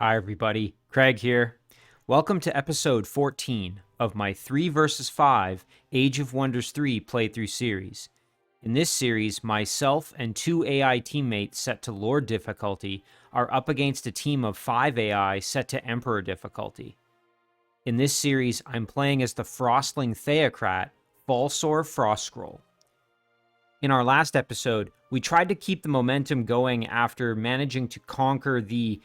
Hi, everybody. Craig here. Welcome to episode 14 of my 3 versus 5 Age of Wonders 3 playthrough series. In this series, myself and 2 AI teammates set to Lord difficulty are up against a team of 5 AI set to Emperor difficulty. In this series, I'm playing as the Frostling Theocrat, Falsor Frostscroll. In our last episode, we tried to keep the momentum going after managing to conquer the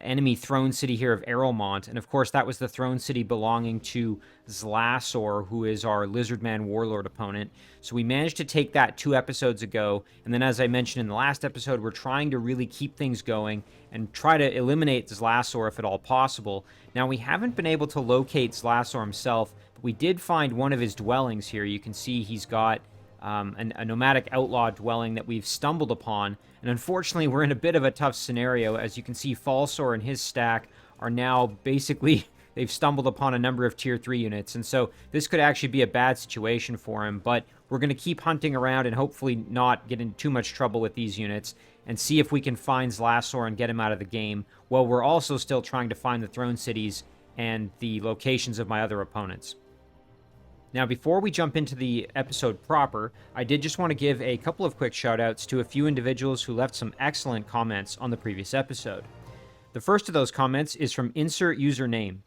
enemy throne city here of Errolmont, and of course that was the throne city belonging to Zlassor, who is our Lizardman warlord opponent. So we managed to take that 2 episodes ago, and then as I mentioned in the last episode, we're trying to really keep things going and try to eliminate Zlassor if at all possible. Now, we haven't been able to locate Zlassor himself, but we did find one of his dwellings here. You can see he's got a nomadic outlaw dwelling that we've stumbled upon. And unfortunately, we're in a bit of a tough scenario. As you can see, Falsor and his stack are now basically, they've stumbled upon a number of tier 3 units. And so this could actually be a bad situation for him. But we're going to keep hunting around and hopefully not get into too much trouble with these units and see if we can find Zlassor and get him out of the game, while we're also still trying to find the throne cities and the locations of my other opponents. Now, before we jump into the episode proper, I did just want to give a couple of quick shoutouts to a few individuals who left some excellent comments on the previous episode. The first of those comments is from Insert Username.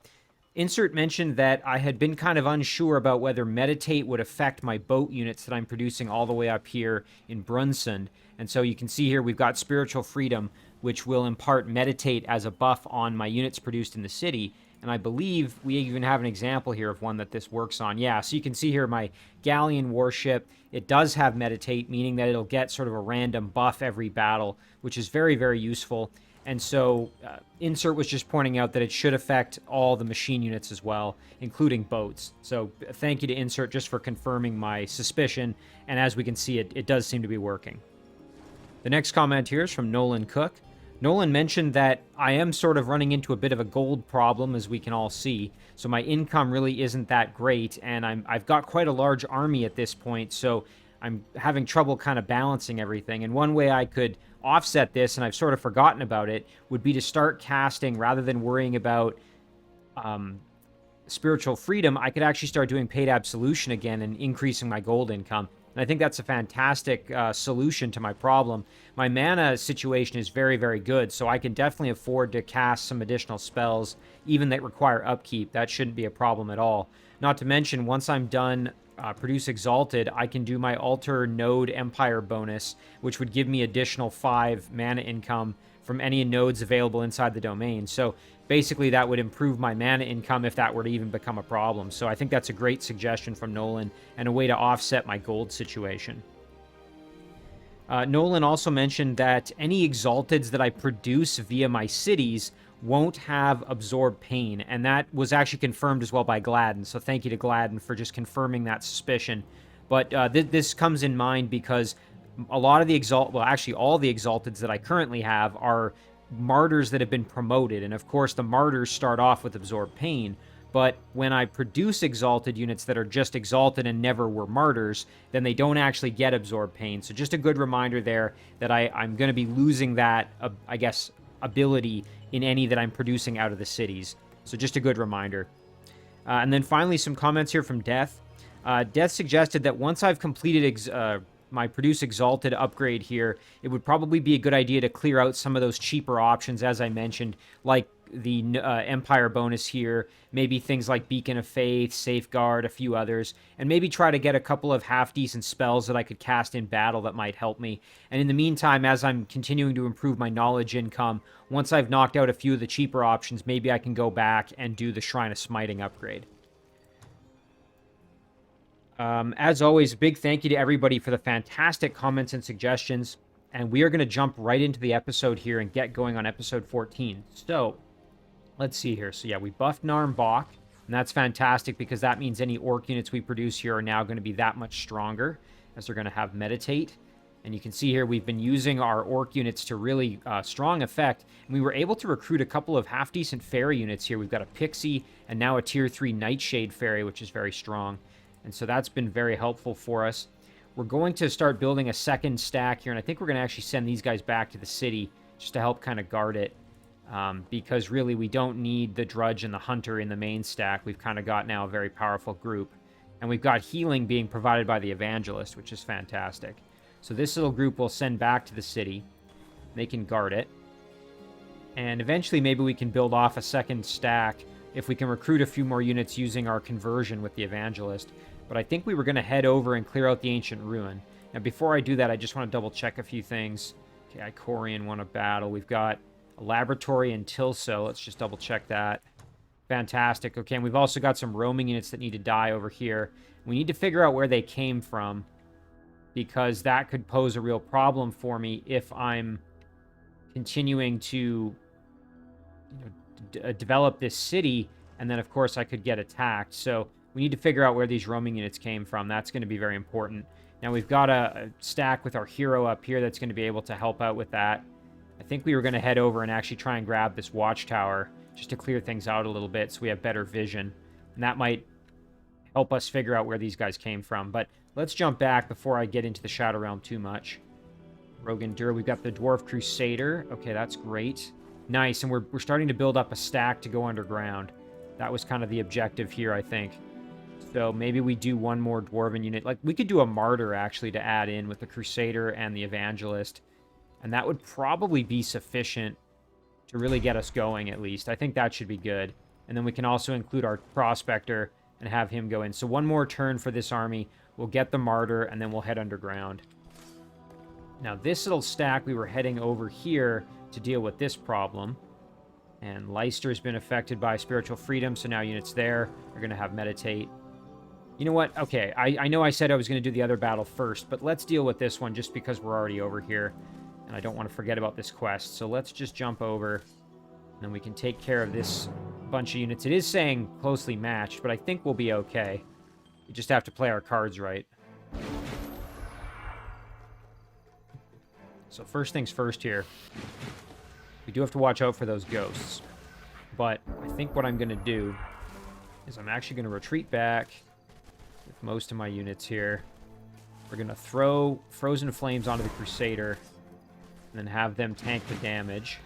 Insert mentioned that I had been kind of unsure about whether Meditate would affect my boat units that I'm producing all the way up here in Brunsund. And so you can see here we've got Spiritual Freedom, which will impart Meditate as a buff on my units produced in the city. And I believe we even have an example here of one that this works on. Yeah, so you can see here my Galleon warship. It does have Meditate, meaning that it'll get sort of a random buff every battle, which is very, very useful. And so Insert was just pointing out that it should affect all the machine units as well, including boats. So thank you to Insert just for confirming my suspicion. And as we can see, it does seem to be working. The next comment here is from Nolan Cook. Nolan mentioned that I am sort of running into a bit of a gold problem, as we can all see. So my income really isn't that great, and I've got quite a large army at this point, so I'm having trouble kind of balancing everything. And one way I could offset this, and I've sort of forgotten about it, would be to start casting, rather than worrying about Spiritual Freedom, I could actually start doing Paid Absolution again and increasing my gold income. And I think that's a fantastic solution to my problem. My mana situation is very, very good, so I can definitely afford to cast some additional spells, even that require upkeep. That shouldn't be a problem at all. Not to mention, once I'm done Produce Exalted, I can do my Alter Node Empire bonus, which would give me additional 5 mana income from any nodes available inside the domain. So basically that would improve my mana income if that were to even become a problem. So I think that's a great suggestion from Nolan and a way to offset my gold situation. Nolan also mentioned that any Exalteds that I produce via my cities won't have Absorb Pain, and that was actually confirmed as well by Gladden. So thank you to Gladden for just confirming that suspicion. But this comes in mind because a lot of the all the Exalteds that I currently have are martyrs that have been promoted. And of course, the martyrs start off with Absorb Pain. But when I produce Exalted units that are just Exalted and never were martyrs, then they don't actually get Absorb Pain. So just a good reminder there that I'm going to be losing that, I guess, ability in any that I'm producing out of the cities. So just a good reminder. And then finally, some comments here from Death. Death suggested that once I've completed my Produce Exalted upgrade here, it would probably be a good idea to clear out some of those cheaper options, as I mentioned, like the Empire bonus here, maybe things like Beacon of Faith, Safeguard, a few others, and maybe try to get a couple of half-decent spells that I could cast in battle that might help me. And in the meantime, as I'm continuing to improve my knowledge income, once I've knocked out a few of the cheaper options, maybe I can go back and do the Shrine of Smiting upgrade. As always, a big thank you to everybody for the fantastic comments and suggestions. And we are going to jump right into the episode here and get going on episode 14. So, let's see here. So yeah, we buffed Narmbach, and that's fantastic because that means any orc units we produce here are now going to be that much stronger, as they're going to have Meditate. And you can see here we've been using our orc units to really strong effect. And we were able to recruit a couple of half-decent fairy units here. We've got a Pixie and now a tier 3 Nightshade fairy, which is very strong. And so that's been very helpful for us. We're going to start building a second stack here, and I think we're going to actually send these guys back to the city just to help kind of guard it. because really we don't need the Drudge and the Hunter in the main stack. We've kind of got now a very powerful group. And we've got healing being provided by the Evangelist, which is fantastic. So this little group will send back to the city. They can guard it. And eventually maybe we can build off a second stack if we can recruit a few more units using our conversion with the Evangelist. But I think we were going to head over and clear out the Ancient Ruin. Now before I do that, I just want to double check a few things. Okay, Icorian won a battle. We've got a laboratory in Tilso. Let's just double check that. Fantastic. Okay, and we've also got some roaming units that need to die over here. We need to figure out where they came from, because that could pose a real problem for me if I'm continuing to develop this city, and then of course I could get attacked. So we need to figure out where these roaming units came from. That's going to be very important. Now we've got a stack with our hero up here that's going to be able to help out with that. I think we were going to head over and actually try and grab this watchtower just to clear things out a little bit so we have better vision. And that might help us figure out where these guys came from. But let's jump back before I get into the Shadow Realm too much. Rogue Endure, we've got the Dwarf Crusader. Okay, that's great. Nice, and we're starting to build up a stack to go underground. That was kind of the objective here, I think. So maybe we do one more Dwarven unit. Like, we could do a Martyr, actually, to add in with the Crusader and the Evangelist. And that would probably be sufficient to really get us going, at least. I think that should be good. And then we can also include our Prospector and have him go in. So one more turn for this army. We'll get the Martyr, and then we'll head underground. Now, this little stack, we were heading over here to deal with this problem. And Leicester's been affected by Spiritual Freedom, so now units there are going to have Meditate. You know what? Okay, I know I said I was going to do the other battle first, but let's deal with this one just because we're already over here. And I don't want to forget about this quest. So let's just jump over, and then we can take care of this bunch of units. It is saying closely matched, but I think we'll be okay. We just have to play our cards right. So first things first here. We do have to watch out for those ghosts. But I think what I'm going to do is I'm actually going to retreat back with most of my units here. We're going to throw Frozen Flames onto the Crusader and then have them tank the damage.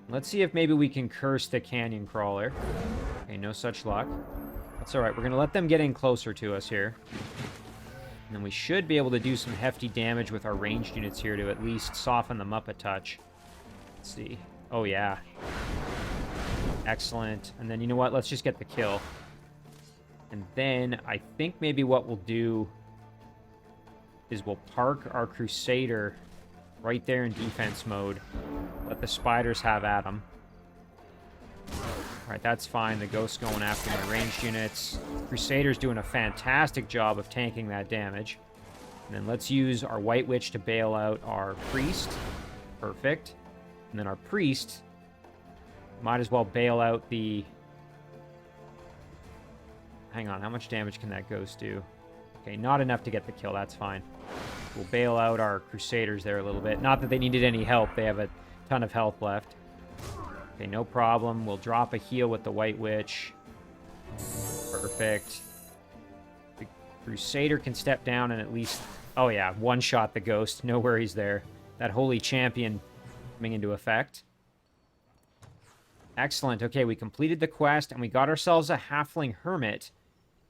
Let's see if maybe we can curse the Canyon Crawler. Okay, no such luck. That's alright. We're going to let them get in closer to us here. And then we should be able to do some hefty damage with our ranged units here to at least soften them up a touch. Let's see. Oh, yeah. Excellent. And then, you know what? Let's just get the kill. And then I think maybe what we'll do is we'll park our Crusader right there in defense mode. Let the spiders have at them. Alright, that's fine. The Ghost's going after my ranged units. Crusader's doing a fantastic job of tanking that damage. And then let's use our White Witch to bail out our Priest. Perfect. And then our Priest might as well bail out the... Hang on, how much damage can that Ghost do? Okay, not enough to get the kill, that's fine. We'll bail out our Crusaders there a little bit. Not that they needed any help, they have a ton of health left. Okay, no problem. We'll drop a heal with the White Witch. Perfect. The Crusader can step down and at least... Oh yeah, one-shot the Ghost. No worries there. That Holy Champion coming into effect. Excellent. Okay, we completed the quest, and we got ourselves a Halfling Hermit,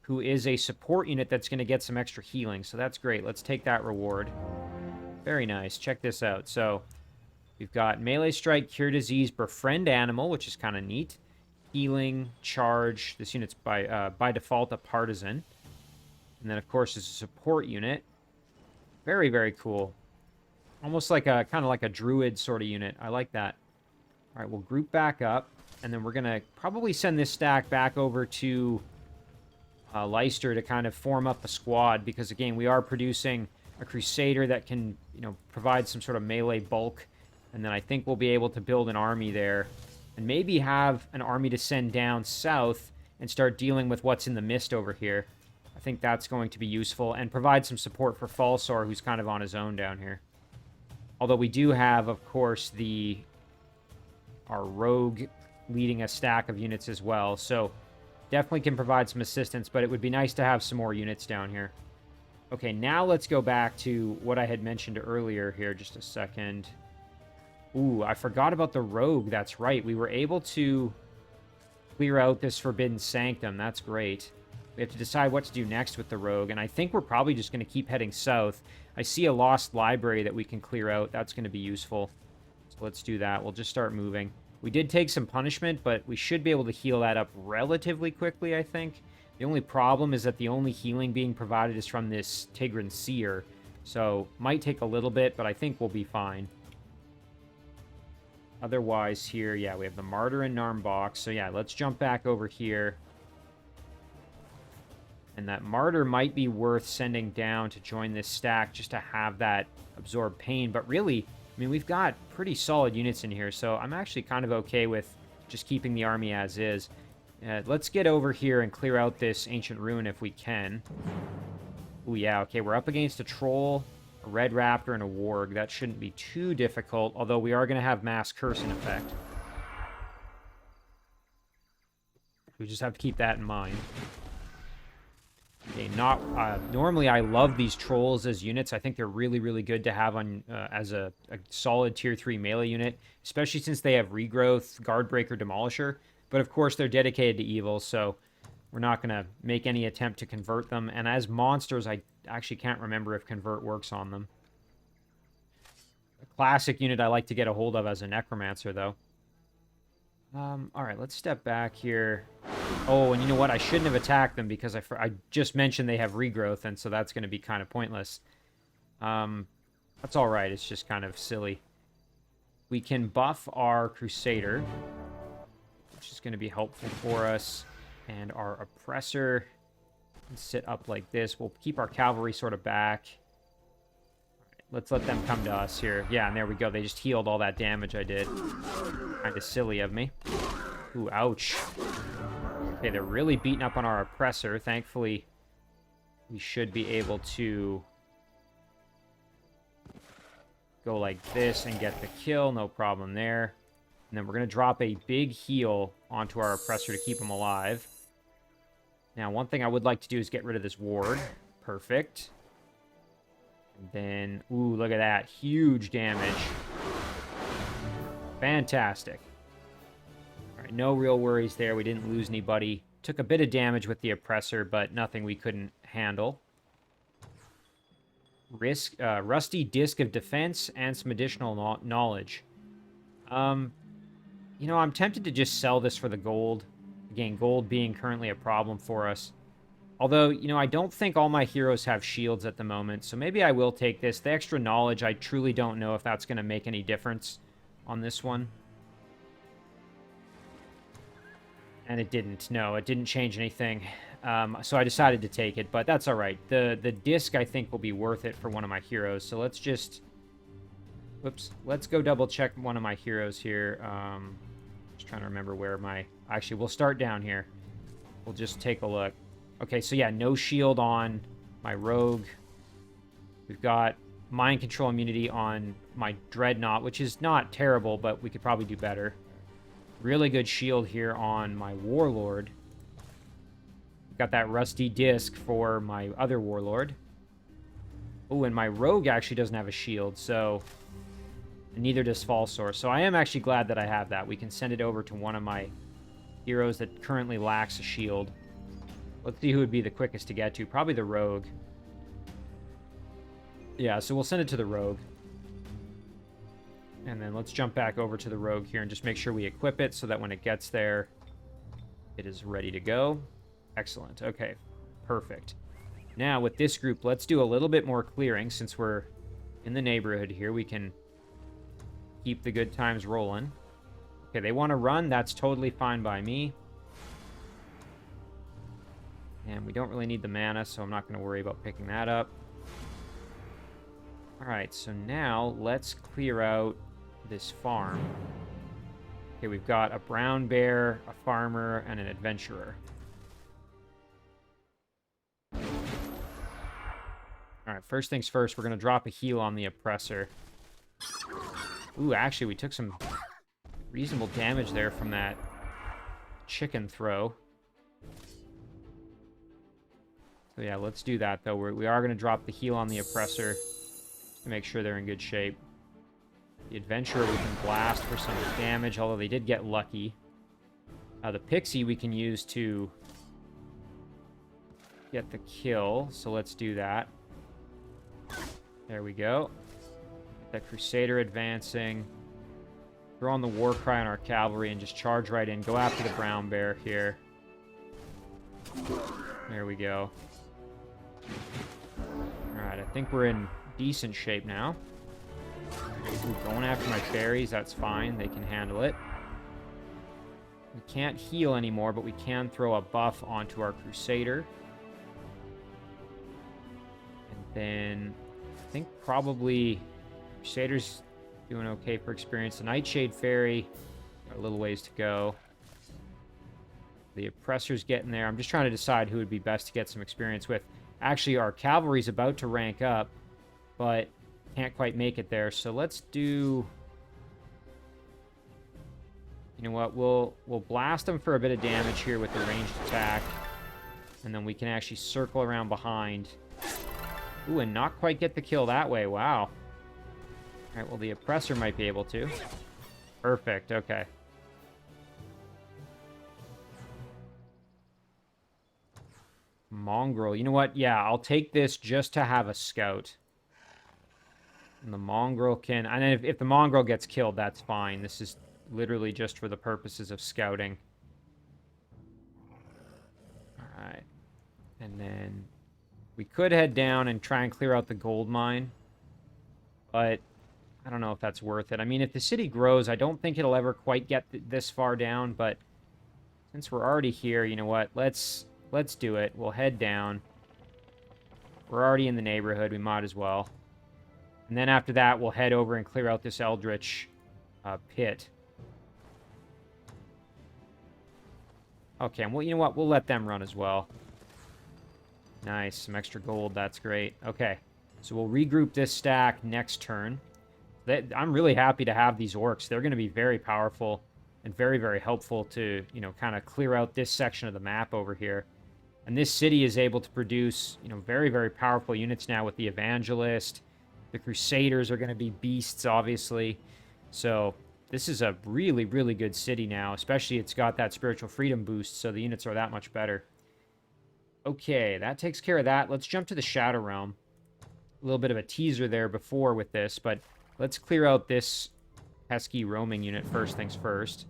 who is a support unit that's going to get some extra healing. So that's great. Let's take that reward. Very nice. Check this out. So... we've got Melee Strike, Cure Disease, Befriend Animal, which is kind of neat. Healing, Charge. This unit's by default a Partisan. And then, of course, it's a support unit. Very, very cool. Almost like a, kind of like a Druid sort of unit. I like that. All right, we'll group back up. And then we're going to probably send this stack back over to Leicester to kind of form up a squad. Because, again, we are producing a Crusader that can, you know, provide some sort of melee bulk. And then I think we'll be able to build an army there. And maybe have an army to send down south and start dealing with what's in the mist over here. I think that's going to be useful. And provide some support for Falsor, who's kind of on his own down here. Although we do have, of course, our rogue leading a stack of units as well. So definitely can provide some assistance. But it would be nice to have some more units down here. Okay, now let's go back to what I had mentioned earlier here. Just a second. Ooh, I forgot about the rogue. That's right. We were able to clear out this Forbidden Sanctum. That's great. We have to decide what to do next with the rogue, and I think we're probably just going to keep heading south. I see a lost library that we can clear out. That's going to be useful. So let's do that. We'll just start moving. We did take some punishment, but we should be able to heal that up relatively quickly, I think. The only problem is that the only healing being provided is from this Tigran Seer. So, might take a little bit, but I think we'll be fine. Otherwise, here, yeah, we have the Martyr and Narmbox. So, yeah, let's jump back over here. And that Martyr might be worth sending down to join this stack just to have that absorb pain. But really, I mean, we've got pretty solid units in here, so I'm actually kind of okay with just keeping the army as is. Let's get over here and clear out this Ancient Ruin if we can. Ooh, yeah, okay, we're up against a Troll, a Red Raptor, and a Warg. That shouldn't be too difficult, although we are going to have Mass Curse in effect. We just have to keep that in mind. Okay, normally I love these trolls as units. I think they're really, really good to have on as a solid tier 3 melee unit, especially since they have regrowth, Guardbreaker, Demolisher. But of course, they're dedicated to evil, so we're not going to make any attempt to convert them. And as monsters, I actually can't remember if convert works on them. A classic unit I like to get a hold of as a Necromancer, though. All right, let's step back here. Oh, and you know what? I shouldn't have attacked them because I just mentioned they have regrowth, and so that's going to be kind of pointless. That's all right. It's just kind of silly. We can buff our Crusader, which is going to be helpful for us, and our Oppressor can sit up like this. We'll keep our Cavalry sort of back. Let's let them come to us here. Yeah, and there we go. They just healed all that damage I did. Kind of silly of me. Ooh, ouch. Okay, they're really beating up on our Oppressor. Thankfully, we should be able to go like this and get the kill. No problem there. And then we're going to drop a big heal onto our Oppressor to keep him alive. Now, one thing I would like to do is get rid of this ward. Perfect. And then, ooh, look at that. Huge damage. Fantastic. All right, no real worries there. We didn't lose anybody. Took a bit of damage with the Oppressor, but nothing we couldn't handle. Rusty Disc of Defense and some additional knowledge. You know, I'm tempted to just sell this for the gold. Again, gold being currently a problem for us. Although, you know, I don't think all my heroes have shields at the moment, so maybe I will take this. The extra knowledge, I truly don't know if that's going to make any difference on this one. And it didn't. No, it didn't change anything. So I decided to take it, but that's all right. The disc, I think, will be worth it for one of my heroes. So let's just... Whoops. Let's go double-check one of my heroes here. Just trying to remember where my... Actually, we'll start down here. We'll just take a look. Okay, so yeah, no shield on my rogue. We've got mind control immunity on my dreadnought, which is not terrible, but we could probably do better. Really good shield here on my warlord. Got that rusty disc for my other warlord. Oh, and my rogue actually doesn't have a shield, so... And neither does Falsor. So I am actually glad that I have that. We can send it over to one of my heroes that currently lacks a shield. Let's see who would be the quickest to get to. Probably the rogue. Yeah, so we'll send it to the rogue. And then let's jump back over to the rogue here and just make sure we equip it so that when it gets there, it is ready to go. Excellent. Okay, perfect. Now, with this group, let's do a little bit more clearing. Since we're in the neighborhood here, we can keep the good times rolling. Okay, they want to run. That's totally fine by me. And we don't really need the mana, so I'm not going to worry about picking that up. Alright, so now let's clear out this farm. Okay, we've got a brown bear, a farmer, and an adventurer. Alright, first things first, we're going to drop a heal on the Oppressor. Ooh, actually, we took some reasonable damage there from that chicken throw. So yeah, let's do that, though. We are going to drop the heal on the Oppressor to make sure they're in good shape. The Adventurer we can blast for some damage, although they did get lucky. The Pixie we can use to get the kill, so let's do that. There we go. The Crusader advancing. Throw on the war cry on our cavalry and just charge right in. Go after the brown bear here. There we go. Alright, I think we're in decent shape now. Ooh, going after my fairies, that's fine. They can handle it. We can't heal anymore, but we can throw a buff onto our Crusader. And then I think probably Crusader's doing okay for experience. The Nightshade Fairy, got a little ways to go. The Oppressor's getting there. I'm just trying to decide who would be best to get some experience with. Actually, our Cavalry's about to rank up, but can't quite make it there. So let's do... You know what? We'll blast them for a bit of damage here with the ranged attack. And then we can actually circle around behind. Ooh, and not quite get the kill that way. Wow. Alright, well, the Oppressor might be able to. Perfect, okay. Mongrel. You know what? Yeah, I'll take this just to have a scout. And the Mongrel can... And if the Mongrel gets killed, that's fine. This is literally just for the purposes of scouting. Alright. And then we could head down and try and clear out the gold mine. But I don't know if that's worth it. I mean, if the city grows, I don't think it'll ever quite get this far down. But since we're already here, you know what? Let's do it. We'll head down. We're already in the neighborhood. We might as well. And then after that, we'll head over and clear out this Eldritch pit. Okay, well, you know what? We'll let them run as well. Nice. Some extra gold. That's great. Okay. So we'll regroup this stack next turn. I'm really happy to have these orcs. They're going to be very powerful and very, very helpful to, you know, kind of clear out this section of the map over here. And this city is able to produce, you know, very, very powerful units now with the Evangelist. The Crusaders are going to be beasts, obviously. So this is a really, really good city now, especially it's got that spiritual freedom boost, so the units are that much better. Okay, that takes care of that. Let's jump to the Shadow Realm. A little bit of a teaser there before with this, but let's clear out this pesky roaming unit first things first.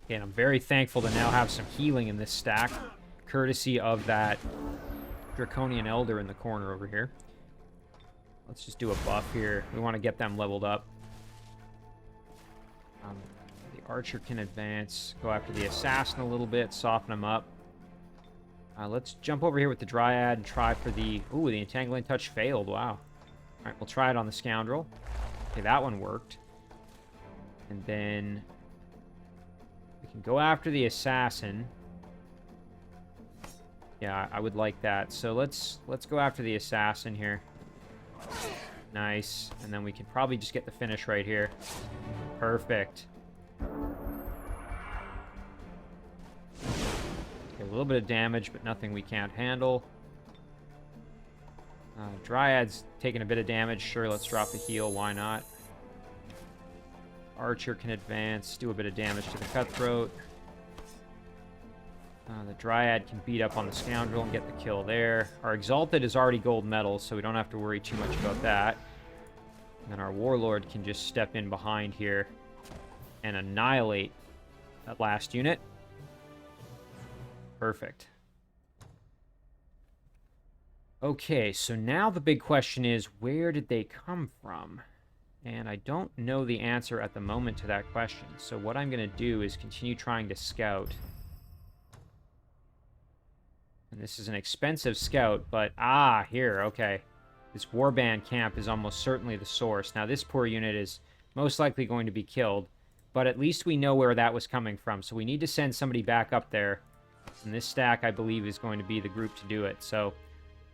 Okay, and I'm very thankful to now have some healing in this stack, courtesy of that Draconian Elder in the corner over here. Let's just do a buff here. We want to get them leveled up. The Archer can advance, go after the Assassin a little bit, soften him up. Let's jump over here with the Dryad and try for the... Ooh, the Entangling Touch failed. Wow. Alright, we'll try it on the Scoundrel. Okay, that one worked. And then we can go after the Assassin. Yeah, I would like that. So let's go after the Assassin here. Nice. And then we can probably just get the finish right here. Perfect. Okay, a little bit of damage, but nothing we can't handle. Dryad's taking a bit of damage. Sure, let's drop the heal. Why not? Archer can advance, do a bit of damage to the Cutthroat. The Dryad can beat up on the Scoundrel and get the kill there. Our Exalted is already gold medal, so we don't have to worry too much about that. And then our Warlord can just step in behind here and annihilate that last unit. Perfect. Okay, so now the big question is, where did they come from? And I don't know the answer at the moment to that question. So what I'm going to do is continue trying to scout. And this is an expensive scout, but... Ah, here, okay. This Warband camp is almost certainly the source. Now, this poor unit is most likely going to be killed, but at least we know where that was coming from. So we need to send somebody back up there. And this stack, I believe, is going to be the group to do it. So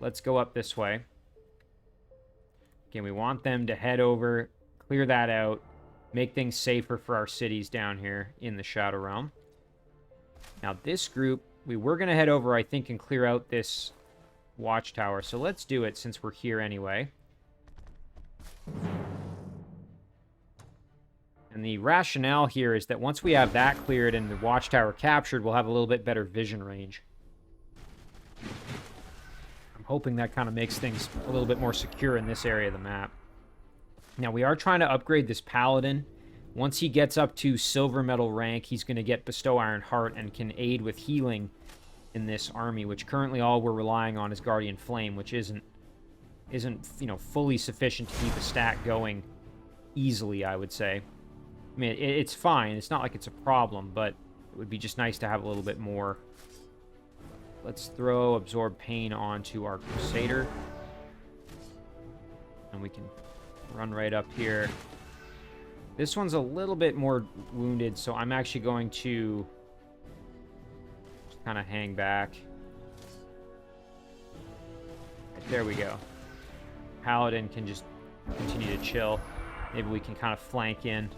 let's go up this way. Again, we want them to head over, clear that out, make things safer for our cities down here in the Shadow Realm. Now, this group... We were going to head over, I think, and clear out this watchtower. So let's do it since we're here anyway. And the rationale here is that once we have that cleared and the watchtower captured, we'll have a little bit better vision range. I'm hoping that kind of makes things a little bit more secure in this area of the map. Now, we are trying to upgrade this paladin. Once he gets up to silver medal rank, he's going to get Bestow Iron Heart and can aid with healing in this army, which currently all we're relying on is Guardian Flame, which isn't fully sufficient to keep a stack going easily, I would say. I mean, it's fine. It's not like it's a problem, but it would be just nice to have a little bit more. Let's throw Absorb Pain onto our Crusader. And we can run right up here. This one's a little bit more wounded, so I'm actually going to just kind of hang back. Right, there we go. Paladin can just continue to chill. Maybe we can kind of flank in.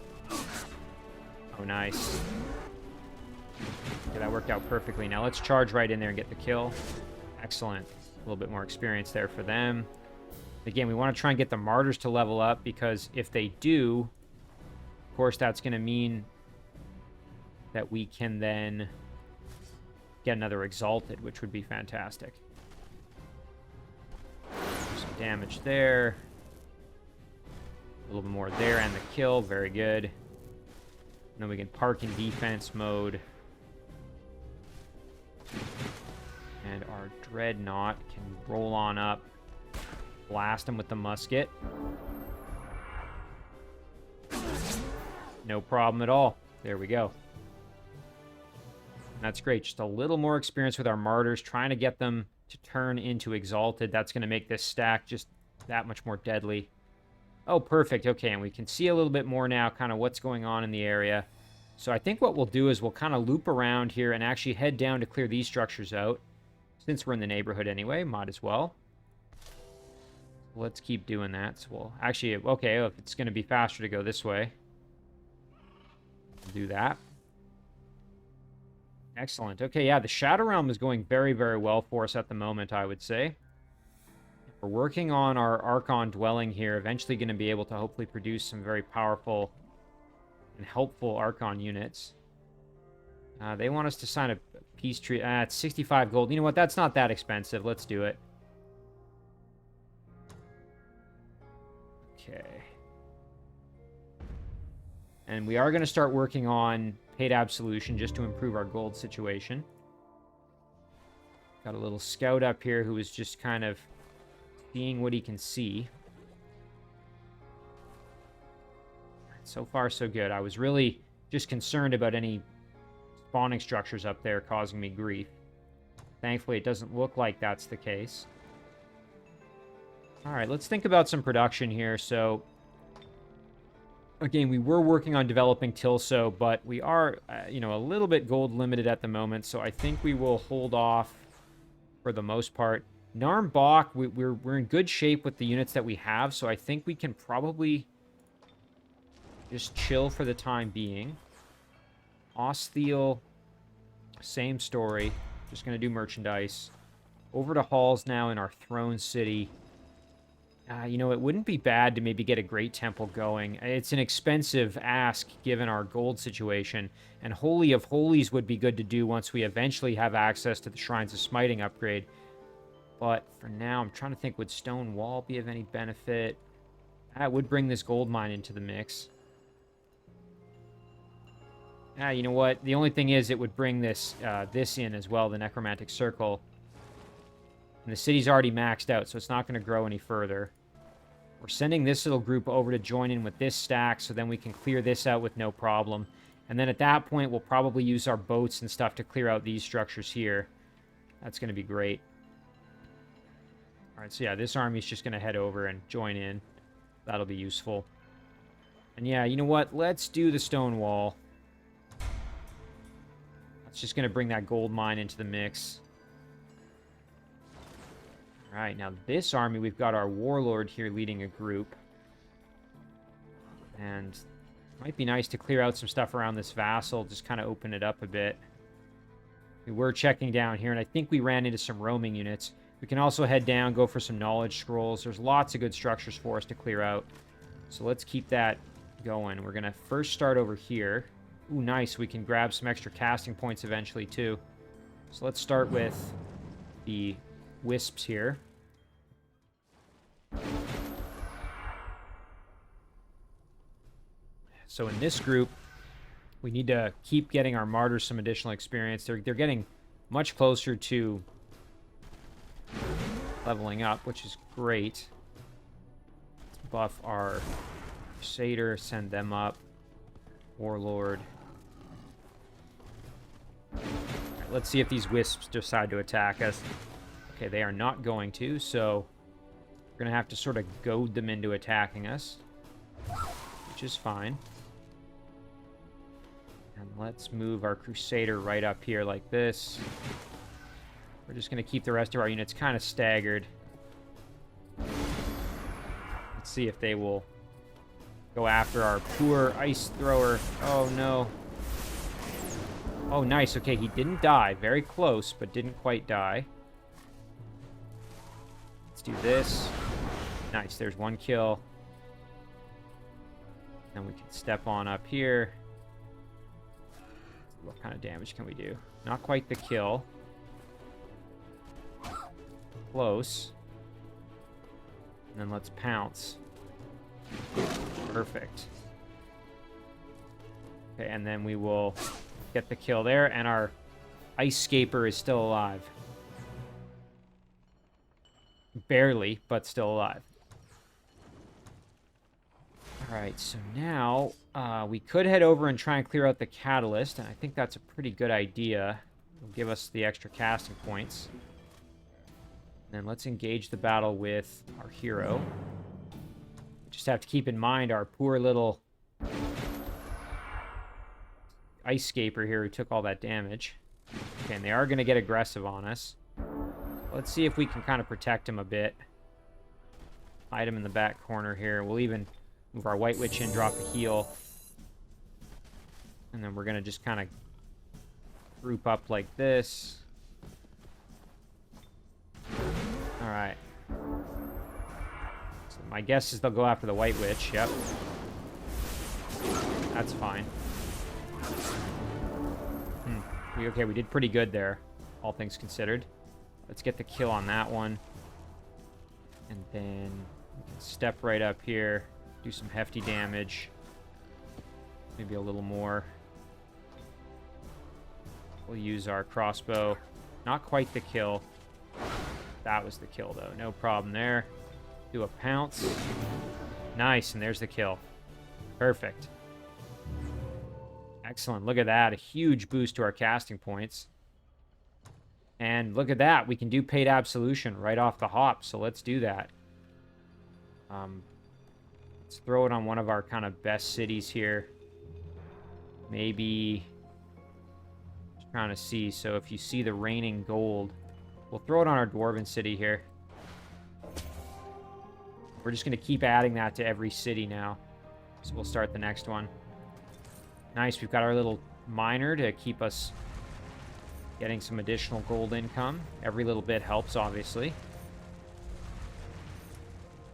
Oh, nice. Okay, that worked out perfectly. Now let's charge right in there and get the kill. Excellent. A little bit more experience there for them. Again, we want to try and get the martyrs to level up, because if they do, of course, that's going to mean that we can then get another exalted, which would be fantastic. Some damage there. A little bit more there, and the kill. Very good. And then we can park in defense mode. And our Dreadnought can roll on up. Blast him with the musket. No problem at all. There we go. That's great. Just a little more experience with our martyrs, trying to get them to turn into exalted. That's going to make this stack just that much more deadly. Oh, perfect. Okay, and we can see a little bit more now kind of what's going on in the area. So I think what we'll do is we'll kind of loop around here and actually head down to clear these structures out. Since we're in the neighborhood anyway, might as well. Let's keep doing that. So we'll actually, okay, if it's going to be faster to go this way, we'll do that. Excellent. Okay, yeah, the Shadow Realm is going very, very well for us at the moment, I would say. We're working on our Archon dwelling here, eventually going to be able to hopefully produce some very powerful and helpful Archon units. They want us to sign a peace treaty. It's 65 gold. You know what? That's not that expensive. Let's do it. Okay. And we are going to start working on paid absolution just to improve our gold situation. Got a little scout up here who is just kind of seeing what he can see. So far, so good. I was really just concerned about any spawning structures up there causing me grief. Thankfully, it doesn't look like that's the case. All right, let's think about some production here. So, again, we were working on developing Tilso, but we are, a little bit gold limited at the moment, so I think we will hold off for the most part. Narmbach, we're in good shape with the units that we have, so I think we can probably just chill for the time being. Osthiel, same story. Just going to do merchandise. Over to Halls now in our Throne City. It wouldn't be bad to maybe get a Great Temple going. It's an expensive ask given our gold situation, and Holy of Holies would be good to do once we eventually have access to the Shrines of Smiting upgrade. But for now, I'm trying to think, would Stone Wall be of any benefit? That would bring this gold mine into the mix. You know what? The only thing is it would bring this in as well, the Necromantic Circle. And the city's already maxed out, so it's not going to grow any further. We're sending this little group over to join in with this stack, so then we can clear this out with no problem. And then at that point, we'll probably use our boats and stuff to clear out these structures here. That's going to be great. All right, so yeah, this army's just going to head over and join in. That'll be useful. And yeah, you know what? Let's do the stone wall. That's just going to bring that gold mine into the mix. All right, now this army, we've got our warlord here leading a group. And it might be nice to clear out some stuff around this vassal, just kind of open it up a bit. We were checking down here, and I think we ran into some roaming units. We can also head down, go for some knowledge scrolls. There's lots of good structures for us to clear out. So let's keep that going. We're going to first start over here. Ooh, nice. We can grab some extra casting points eventually, too. So let's start with the wisps here. So in this group, we need to keep getting our martyrs some additional experience. They're getting much closer to leveling up, which is great. Let's buff our Crusader, send them up. Warlord. All right, let's see if these wisps decide to attack us. Okay, they are not going to, so we're going to have to sort of goad them into attacking us, which is fine. And let's move our Crusader right up here like this. We're just going to keep the rest of our units kind of staggered. Let's see if they will go after our poor ice thrower. Oh, no. Oh, nice. Okay, he didn't die. Very close, but didn't quite die. Let's do this. Nice, there's one kill. Then we can step on up here. What kind of damage can we do? Not quite the kill. Close. And then let's pounce. Perfect. Okay, and then we will get the kill there, and our Ice Scaper is still alive. Barely, but still alive. Alright, so now we could head over and try and clear out the Catalyst, and I think that's a pretty good idea. It'll give us the extra casting points. Then let's engage the battle with our hero. We just have to keep in mind our poor little Ice Scaper here who took all that damage. Okay, and they are going to get aggressive on us. Let's see if we can kind of protect him a bit. Hide him in the back corner here. We'll even move our White Witch in, drop a heal. And then we're going to just kind of group up like this. Alright. So my guess is they'll go after the White Witch. Yep. That's fine. Okay, we did pretty good there, all things considered. Let's get the kill on that one. And then we can step right up here, do some hefty damage. Maybe a little more. We'll use our crossbow. Not quite the kill. That was the kill, though. No problem there. Do a pounce. Nice, and there's the kill. Perfect. Excellent. Look at that. A huge boost to our casting points. And look at that. We can do Paid Absolution right off the hop, so let's do that. Let's throw it on one of our kind of best cities here. Maybe... Just trying to see. So if you see the raining gold, we'll throw it on our Dwarven city here. We're just going to keep adding that to every city now. So we'll start the next one. Nice, we've got our little miner to keep us getting some additional gold income. Every little bit helps, obviously.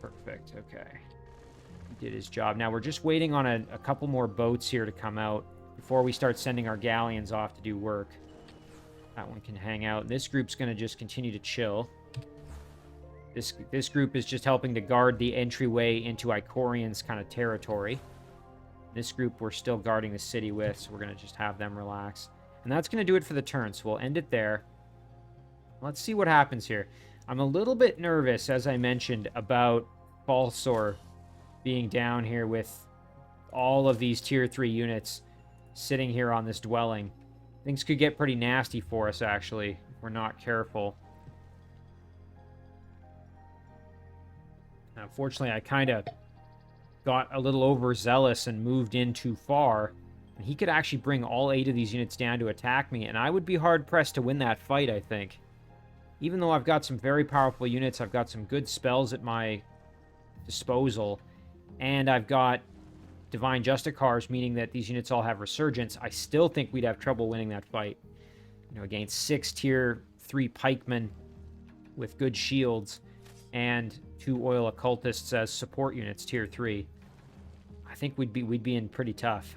Perfect, okay. He did his job. Now we're just waiting on a couple more boats here to come out before we start sending our galleons off to do work. That one can hang out. This group's going to just continue to chill. This group is just helping to guard the entryway into Icorian's kind of territory. This group we're still guarding the city with, so we're going to just have them relax. And that's going to do it for the turn, so we'll end it there. Let's see what happens here. I'm a little bit nervous, as I mentioned, about Falsor being down here with all of these Tier 3 units sitting here on this dwelling. Things could get pretty nasty for us, actually, if we're not careful. Unfortunately, I kind of got a little overzealous and moved in too far. And he could actually bring all 8 of these units down to attack me, and I would be hard-pressed to win that fight, I think. Even though I've got some very powerful units, I've got some good spells at my disposal, and I've got Divine Justicars, meaning that these units all have Resurgence, I still think we'd have trouble winning that fight. You know, against 6 Tier 3 pikemen with good shields and 2 oil occultists as support units, tier 3. I think we'd be in pretty tough.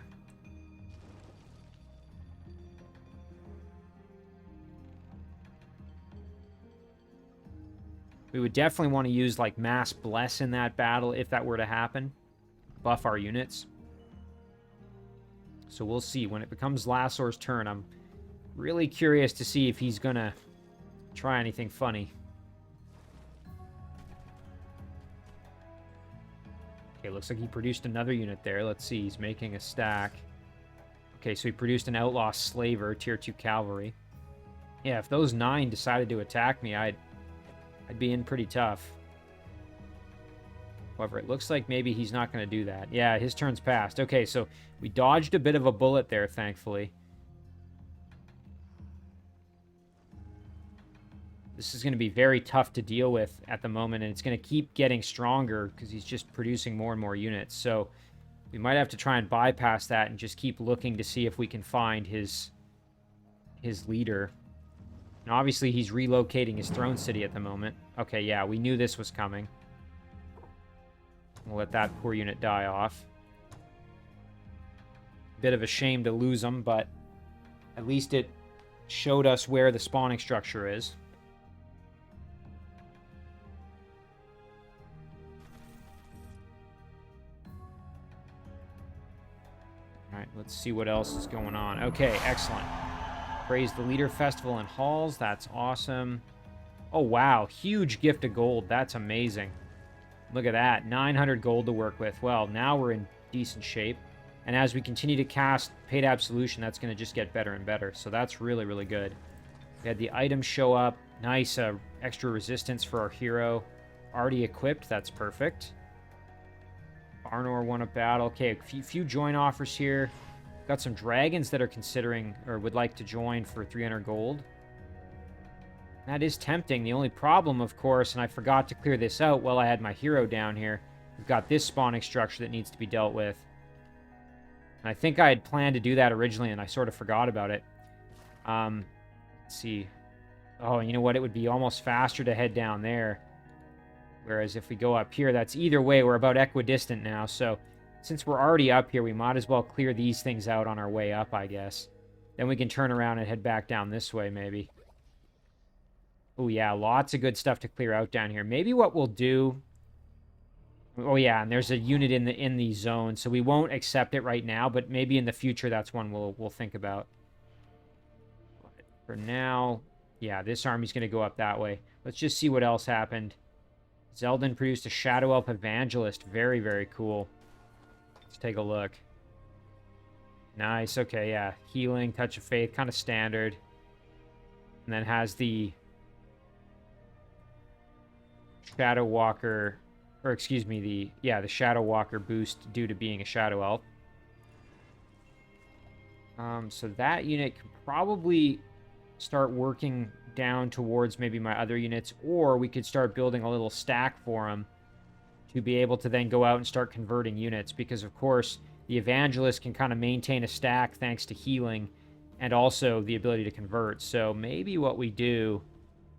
We would definitely want to use like Mass Bless in that battle if that were to happen. Buff our units. So we'll see. When it becomes Zlassor's turn, I'm really curious to see if he's gonna try anything funny. Okay, looks like he produced another unit there. Let's see, he's making a stack. Okay, so he produced an Outlaw Slaver, tier 2 cavalry. Yeah, if those 9 decided to attack me, I'd be in pretty tough. However, it looks like maybe he's not going to do that. Yeah, his turn's passed. Okay, so we dodged a bit of a bullet there, thankfully. This is going to be very tough to deal with at the moment, and it's going to keep getting stronger because he's just producing more and more units. So we might have to try and bypass that and just keep looking to see if we can find his leader. And obviously, he's relocating his throne city at the moment. Okay, yeah, we knew this was coming. We'll let that poor unit die off. Bit of a shame to lose him, but at least it showed us where the spawning structure is. Alright, let's see what else is going on. Okay, excellent. Praise the Leader Festival in Halls. That's awesome. Oh, wow. Huge gift of gold. That's amazing. Look at that. 900 gold to work with. Well, now we're in decent shape. And as we continue to cast Paid Absolution, that's going to just get better and better. So that's really, really good. We had the items show up. Nice extra resistance for our hero. Already equipped. That's perfect. Arnor won a battle. Okay, a few join offers here. Got some dragons that are considering or would like to join for 300 gold. That is tempting. The only problem, of course, and I forgot to clear this out while I had my hero down here. We've got this spawning structure that needs to be dealt with. And I think I had planned to do that originally, and I sort of forgot about it. Let's see. Oh, you know what? It would be almost faster to head down there. Whereas if we go up here, that's either way. We're about equidistant now, so since we're already up here, we might as well clear these things out on our way up, I guess. Then we can turn around and head back down this way, maybe. Oh, yeah, lots of good stuff to clear out down here. Maybe what we'll do... Oh, yeah, and there's a unit in the zone, so we won't accept it right now, but maybe in the future that's one we'll think about. But for now, yeah, this army's going to go up that way. Let's just see what else happened. Zeldin produced a Shadow Elf Evangelist. Very, very cool. Let's take a look. Nice, okay, yeah. Healing, Touch of Faith, kind of standard. And then has the... Shadow Walker, or excuse me, the Shadow Walker boost due to being a Shadow Elf. So that unit can probably start working down towards maybe my other units, or we could start building a little stack for them to be able to then go out and start converting units, because of course the Evangelist can kind of maintain a stack thanks to healing and also the ability to convert. So maybe what we do...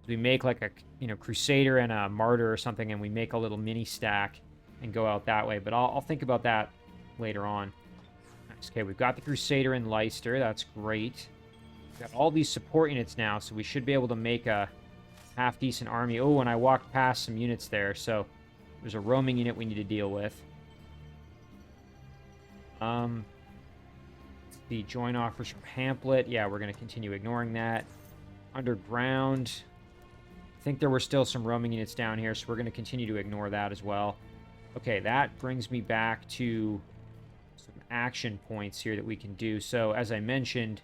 we make like a, Crusader and a Martyr or something, and we make a little mini stack and go out that way. But I'll think about that later on. Nice. Okay, we've got the Crusader in Leicester. That's great. We've got all these support units now, so we should be able to make a half-decent army. Oh, and I walked past some units there, so there's a roaming unit we need to deal with. The join offers from Pamphlet. Yeah, we're going to continue ignoring that. Underground... I think there were still some roaming units down here, so we're going to continue to ignore that as well. Okay, that brings me back to some action points here that we can do. So, as I mentioned,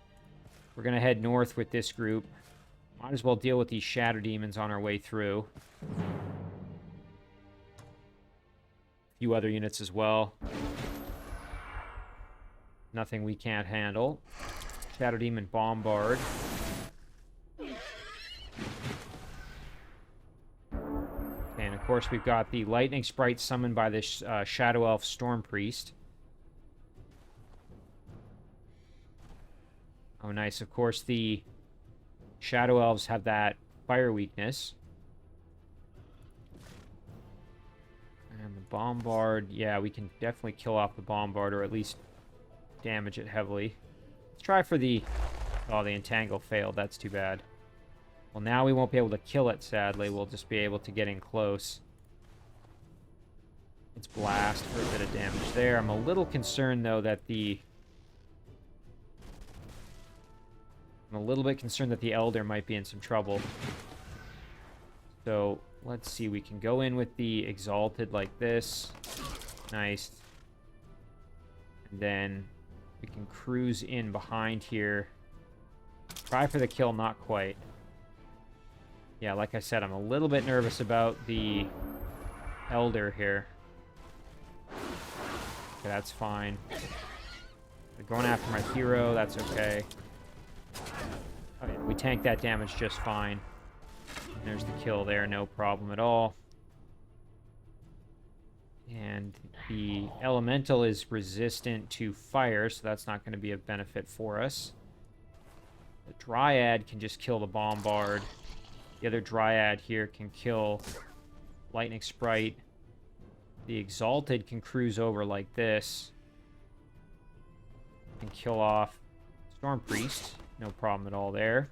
we're going to head north with this group. Might as well deal with these Shadow Demons on our way through. A few other units as well. Nothing we can't handle. Shadow Demon Bombard. And, of course, we've got the Lightning Sprite summoned by this Shadow Elf Storm Priest. Oh, nice. Of course, the Shadow Elves have that fire weakness. Bombard. Yeah, we can definitely kill off the Bombard, or at least damage it heavily. Let's try for the... Oh, the Entangle failed. That's too bad. Well, now we won't be able to kill it, sadly. We'll just be able to get in close. Let's blast for a bit of damage there. I'm a little concerned, though, that the... I'm a little bit concerned that the Elder might be in some trouble. So, let's see. We can go in with the Exalted like this. Nice. And then we can cruise in behind here. Try for the kill, not quite. Yeah, like I said, I'm a little bit nervous about the Elder here. Okay, that's fine. They're going after my hero, that's okay. Oh, yeah, we tanked that damage just fine. And there's the kill there, no problem at all. And the Elemental is resistant to fire, so that's not going to be of benefit for us. The Dryad can just kill the Bombard. The other Dryad here can kill Lightning Sprite. The Exalted can cruise over like this. And kill off Storm Priest. No problem at all there.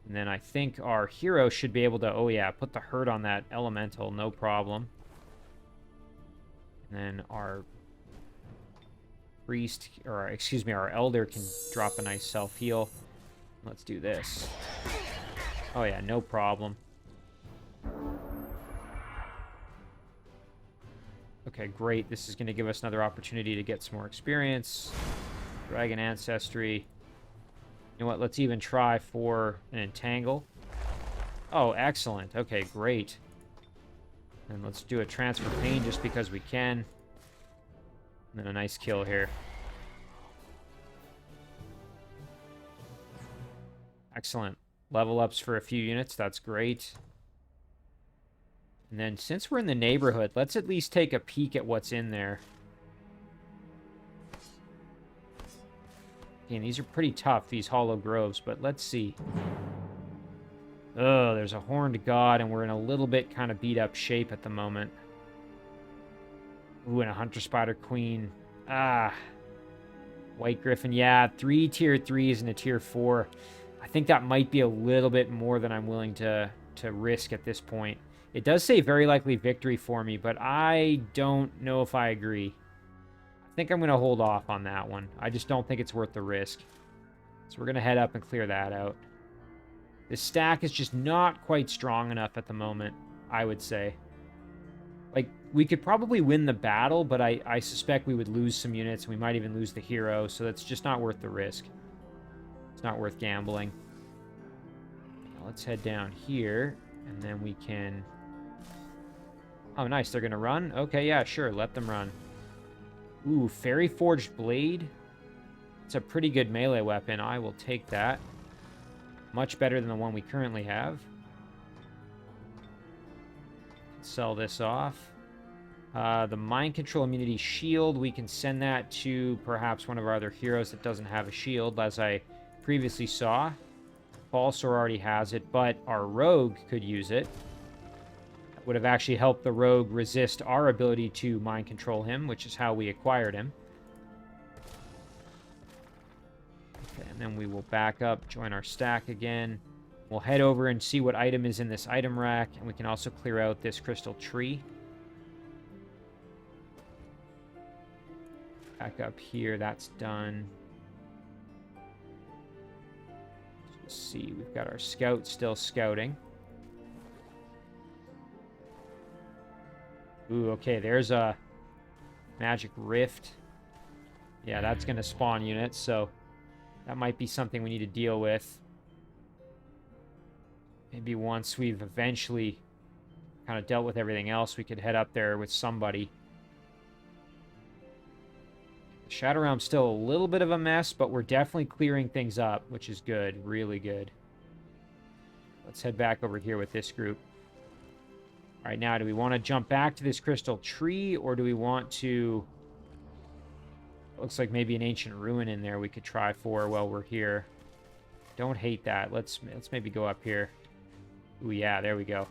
And then I think our hero should be able to, oh yeah, put the hurt on that Elemental. No problem. And then our Priest, or excuse me, our Elder can drop a nice self-heal. Let's do this. Oh yeah, no problem. Okay, great. This is going to give us another opportunity to get some more experience. Dragon Ancestry. You know what? Let's even try for an Entangle. Oh, excellent. Okay, great. And let's do a Transfer Pain just because we can. And then a nice kill here. Excellent. Level ups for a few units. That's great. And then since we're in the neighborhood, let's at least take a peek at what's in there. And these are pretty tough, these Hollow Groves, but let's see. Oh, there's a Horned God, and we're in a little bit kind of beat up shape at the moment. Ooh, and a Hunter Spider Queen. Ah. White Griffin, yeah, 3 tier 3s and a tier 4. I think that might be a little bit more than I'm willing to risk at this point. It does say very likely victory for me, but I don't know if I agree. I think I'm going to hold off on that one. I just don't think it's worth the risk. So we're going to head up and clear that out. This stack is just not quite strong enough at the moment, I would say. Like, we could probably win the battle, but I suspect we would lose some units. We might even lose the hero, so that's just not worth the risk. It's not worth gambling. Now let's head down here, and then we can... Oh, nice. They're going to run? Okay, yeah, sure. Let them run. Ooh, Fairy Forged Blade. It's a pretty good melee weapon. I will take that. Much better than the one we currently have. Sell this off. The Mind Control Immunity Shield, we can send that to perhaps one of our other heroes that doesn't have a shield, as I previously saw. Falsor already has it, but our Rogue could use it. That would have actually helped the Rogue resist our ability to mind control him, which is how we acquired him. Okay, and then we will back up, join our stack again. We'll head over and see what item is in this item rack, and we can also clear out this crystal tree. Back up here, that's done. Let's see, we've got our scout still scouting. Ooh, okay, there's a magic rift. Yeah, that's going to spawn units, so that might be something we need to deal with. Maybe once we've eventually kind of dealt with everything else, we could head up there with somebody. The Shadow Realm's still a little bit of a mess, but we're definitely clearing things up, which is good, really good. Let's head back over here with this group. All right, now, do we want to jump back to this crystal tree, or do we want to... Looks like maybe an ancient ruin in there we could try for while we're here. Don't hate that. Let's maybe go up here. Ooh, yeah, there we go.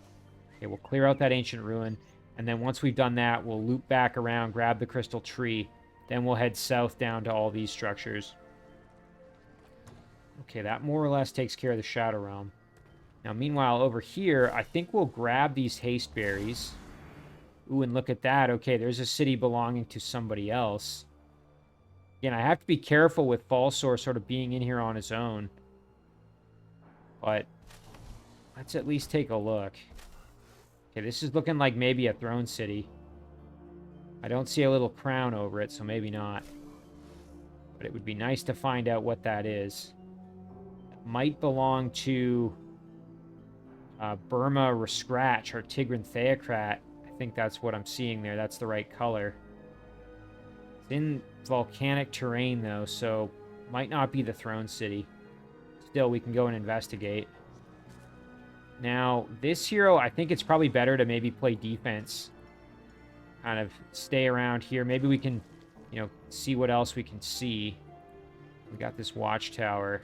Okay, we'll clear out that ancient ruin. And then once we've done that, we'll loop back around, grab the crystal tree. Then we'll head south down to all these structures. Okay, that more or less takes care of the Shadow Realm. Now, meanwhile, over here, I think we'll grab these haste berries. Ooh, and look at that. Okay, there's a city belonging to somebody else. Again, I have to be careful with Falsor sort of being in here on his own. But let's at least take a look. Okay, this is looking like maybe a throne city. I don't see a little crown over it, so maybe not. But it would be nice to find out what that is. It might belong to Burma Rescratch or Triumphant Theocrat. I think that's what I'm seeing there. That's the right color. It's in volcanic terrain, though, so might not be the throne city. Still, we can go and investigate. Now, this hero, I think it's probably better to maybe play defense. Kind of stay around here. Maybe we can, you know, see what else we can see. We got this watchtower.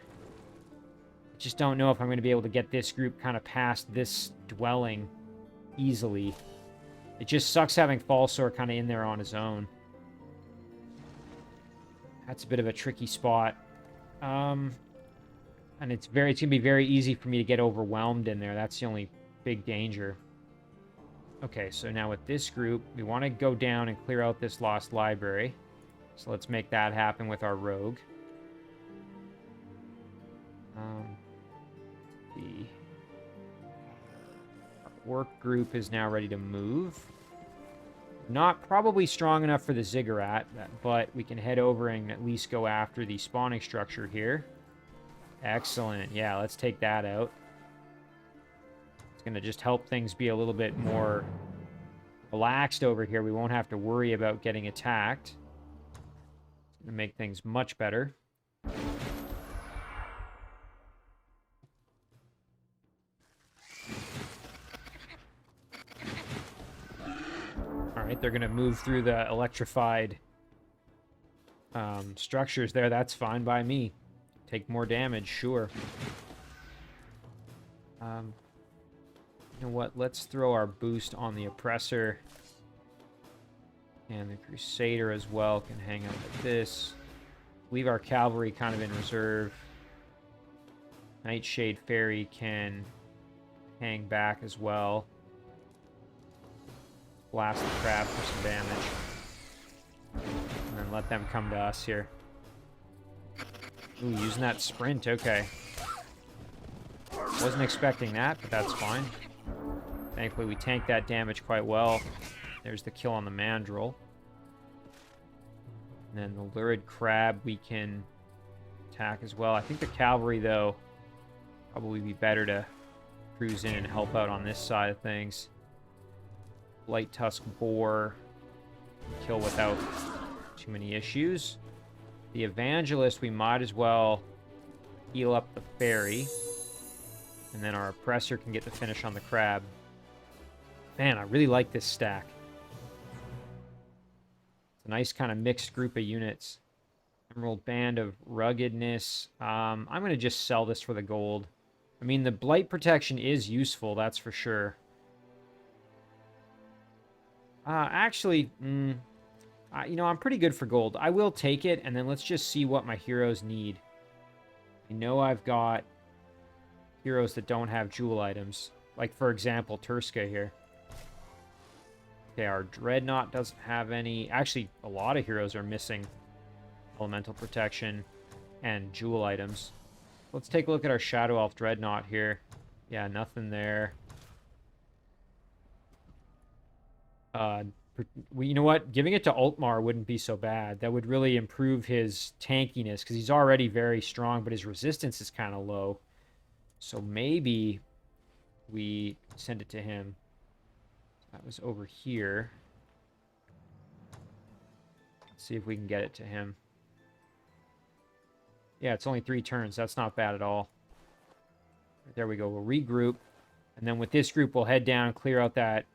I just don't know if I'm going to be able to get this group kind of past this dwelling easily. It just sucks having Falsor kind of in there on his own. That's a bit of a tricky spot. And it's going to be very easy for me to get overwhelmed in there. That's the only big danger. Okay, so now with this group, we want to go down and clear out this lost library. So let's make that happen with our rogue. The work group is now ready to move. Not probably strong enough for the ziggurat, but we can head over and at least go after the spawning structure here. Excellent. Yeah, let's take that out. It's going to just help things be a little bit more relaxed over here. We won't have to worry about getting attacked. It's going to make things much better. Alright, they're going to move through the electrified structures there. That's fine by me. Take more damage, sure. You know what? Let's throw our boost on the Oppressor. And the Crusader as well can hang out like this. Leave our Cavalry kind of in reserve. Nightshade Fairy can hang back as well. Blast the crab for some damage. And then let them come to us here. Ooh, using that sprint, okay. Wasn't expecting that, but that's fine. Thankfully, we tanked that damage quite well. There's the kill on the Mandrill. And then the Lurid Crab we can attack as well. I think the Cavalry, though, probably be better to cruise in and help out on this side of things. Light Tusk Boar, kill without too many issues. The Evangelist, we might as well heal up the Fairy. And then our Oppressor can get the finish on the Crab. Man, I really like this stack. It's a nice kind of mixed group of units. Emerald Band of Ruggedness. I'm going to just sell this for the gold. I mean, the Blight Protection is useful, that's for sure. Actually, you know, I'm pretty good for gold. I will take it, and then let's just see what my heroes need. I know I've got heroes that don't have jewel items. Like, for example, Turska here. Okay, our Dreadnought doesn't have any. Actually, a lot of heroes are missing elemental protection and jewel items. Let's take a look at our Shadow Elf Dreadnought here. Yeah, nothing there. You know what? Giving it to Altmar wouldn't be so bad. That would really improve his tankiness, because he's already very strong, but his resistance is kind of low. So maybe we send it to him. That was over here. Let's see if we can get it to him. Yeah, it's only 3 turns. That's not bad at all. There we go. We'll regroup. And then with this group, we'll head down, clear out that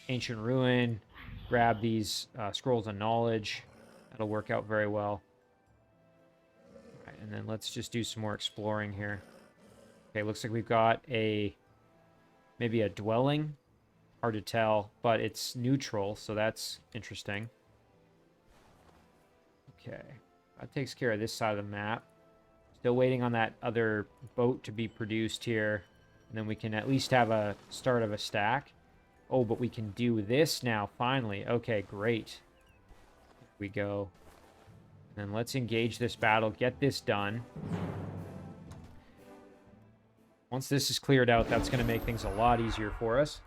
Ancient Ruin, grab these Scrolls of Knowledge. That'll work out very well. All right, and then let's just do some more exploring here. Okay, looks like we've got maybe a dwelling Hard to tell, but it's neutral, so that's interesting. Okay, that takes care of this side of the map. Still waiting on that other boat to be produced here. And then we can at least have a start of a stack. Oh, but we can do this now, finally. Okay, great. Here we go. And then let's engage this battle, get this done. Once this is cleared out, that's going to make things a lot easier for us.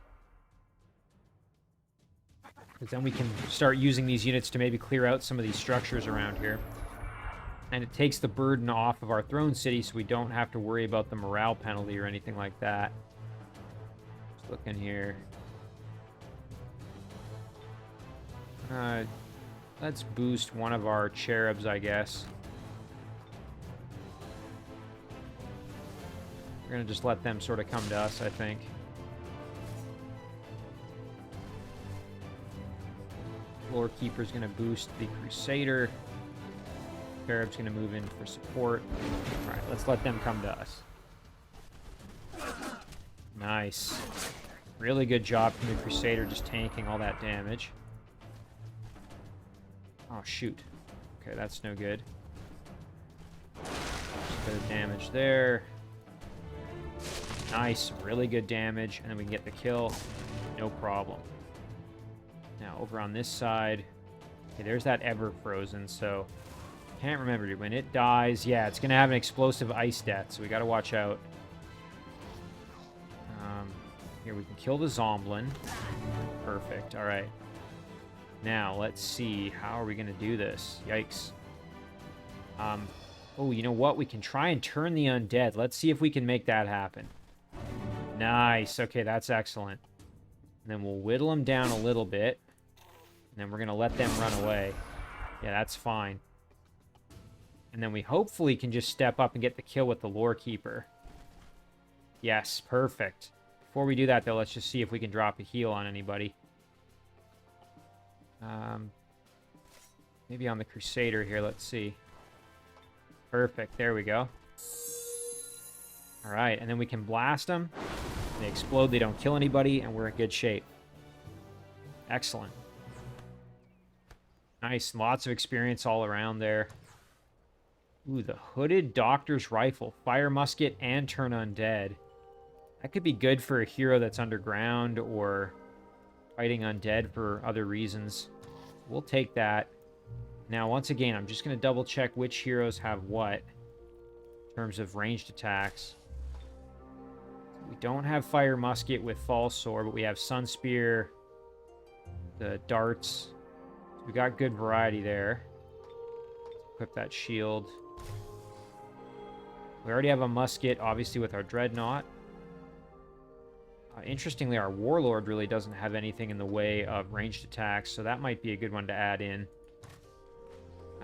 Because then we can start using these units to maybe clear out some of these structures around here. And it takes the burden off of our throne city, so we don't have to worry about the morale penalty or anything like that. Just looking here. Let's boost one of our cherubs, I guess. We're going to just let them sort of come to us, I think. Lore Keeper's going to boost the Crusader. Cherub's going to move in for support. Alright, let's let them come to us. Nice. Really good job from the Crusader just tanking all that damage. Oh, shoot. Okay, that's no good. Just a bit of damage there. Nice. Really good damage. And then we can get the kill. No problem. Now, over on this side. Okay, there's that Ever Frozen, so... Can't remember. When it dies, yeah, it's going to have an explosive ice death, so we got to watch out. Here, we can kill the Zomblin. Perfect. All right. Now, let's see. How are we going to do this? Yikes. Oh, you know what? We can try and turn the undead. Let's see if we can make that happen. Nice. Okay, that's excellent. And then we'll whittle them down a little bit. And then we're going to let them run away. Yeah, that's fine. And then we hopefully can just step up and get the kill with the Lore Keeper. Yes, perfect. Before we do that, though, let's just see if we can drop a heal on anybody. Maybe on the Crusader here, let's see. Perfect, there we go. Alright, and then we can blast them. They explode, they don't kill anybody, and we're in good shape. Excellent. Nice, lots of experience all around there. Ooh, the Hooded Doctor's Rifle. Fire Musket and turn undead. That could be good for a hero that's underground or fighting undead for other reasons. We'll take that. Now, once again, I'm just going to double check which heroes have what in terms of ranged attacks. We don't have Fire Musket with Falsor, but we have Sun Spear, the darts. So we got good variety there. Equip that shield. We already have a musket, obviously, with our Dreadnought. Interestingly, our Warlord really doesn't have anything in the way of ranged attacks, so that might be a good one to add in.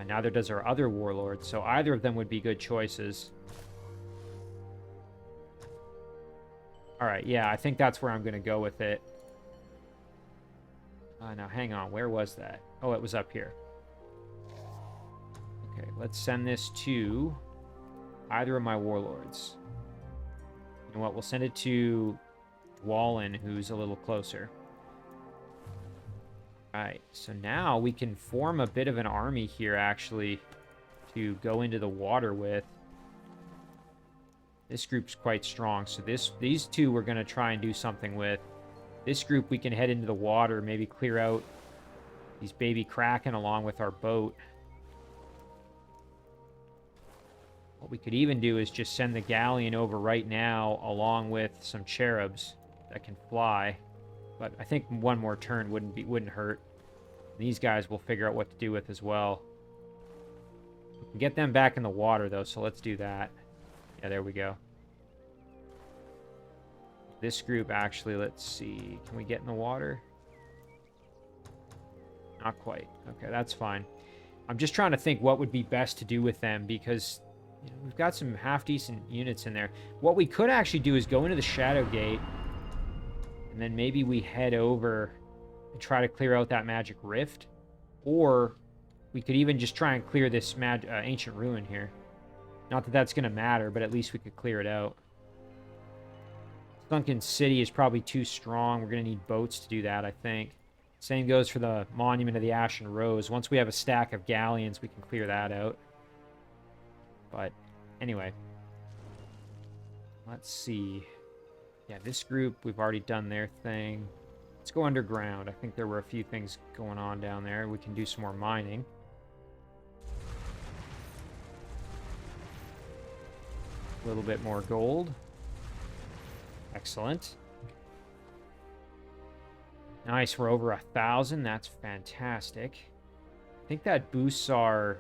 Neither does our other Warlord, so either of them would be good choices. Alright, yeah, I think that's where I'm going to go with it. Now, hang on, where was that? Oh, it was up here. Okay, let's send this to either of my Warlords. You know what, we'll send it to Wallen, who's a little closer. Alright, so now we can form a bit of an army here, actually, to go into the water with. This group's quite strong, so these two we're going to try and do something with. This group we can head into the water, maybe clear out these baby Kraken along with our boat. What we could even do is just send the galleon over right now along with some cherubs that can fly. But I think one more turn wouldn't hurt. These guys we'll figure out what to do with as well. We can get them back in the water though, so let's do that. Yeah, there we go. This group actually, let's see. Can we get in the water? Not quite. Okay, that's fine. I'm just trying to think what would be best to do with them because you know, we've got some half-decent units in there. What we could actually do is go into the Shadow Gate and then maybe we head over and try to clear out that Magic Rift. Or we could even just try and clear this Ancient Ruin here. Not that that's going to matter, but at least we could clear it out. Sunken City is probably too strong. We're going to need boats to do that, I think. Same goes for the Monument of the Ashen Rose. Once we have a stack of galleons, we can clear that out. But anyway. Let's see. Yeah, this group, we've already done their thing. Let's go underground. I think there were a few things going on down there. We can do some more mining. A little bit more gold. Excellent. Nice, we're over 1,000. That's fantastic. I think that boosts our...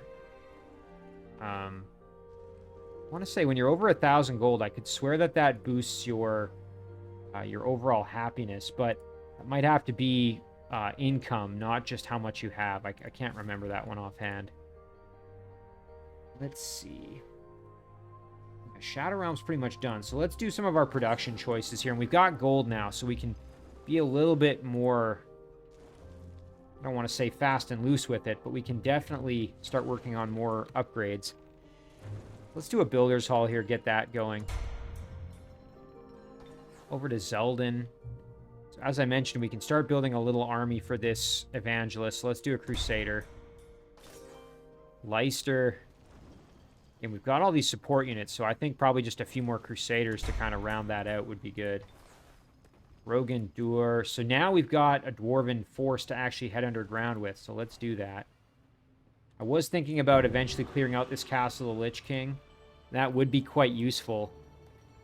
I want to say when you're over 1,000 gold, I could swear that that boosts your overall happiness, but it might have to be income, not just how much you have. I can't remember that one offhand. Let's see. Shadow Realm's pretty much done, so let's do some of our production choices here. And we've got gold now, so we can be a little bit more, I don't want to say fast and loose with it, but we can definitely start working on more upgrades. Let's do a builder's hall here, get that going. Over to Zeldin. So as I mentioned, we can start building a little army for this evangelist. So let's do a crusader. Leicester. And we've got all these support units, so I think probably just a few more crusaders to kind of round that out would be good. Rogan Dur. So now we've got a dwarven force to actually head underground with, so let's do that. I was thinking about eventually clearing out this Castle of the Lich King. That would be quite useful.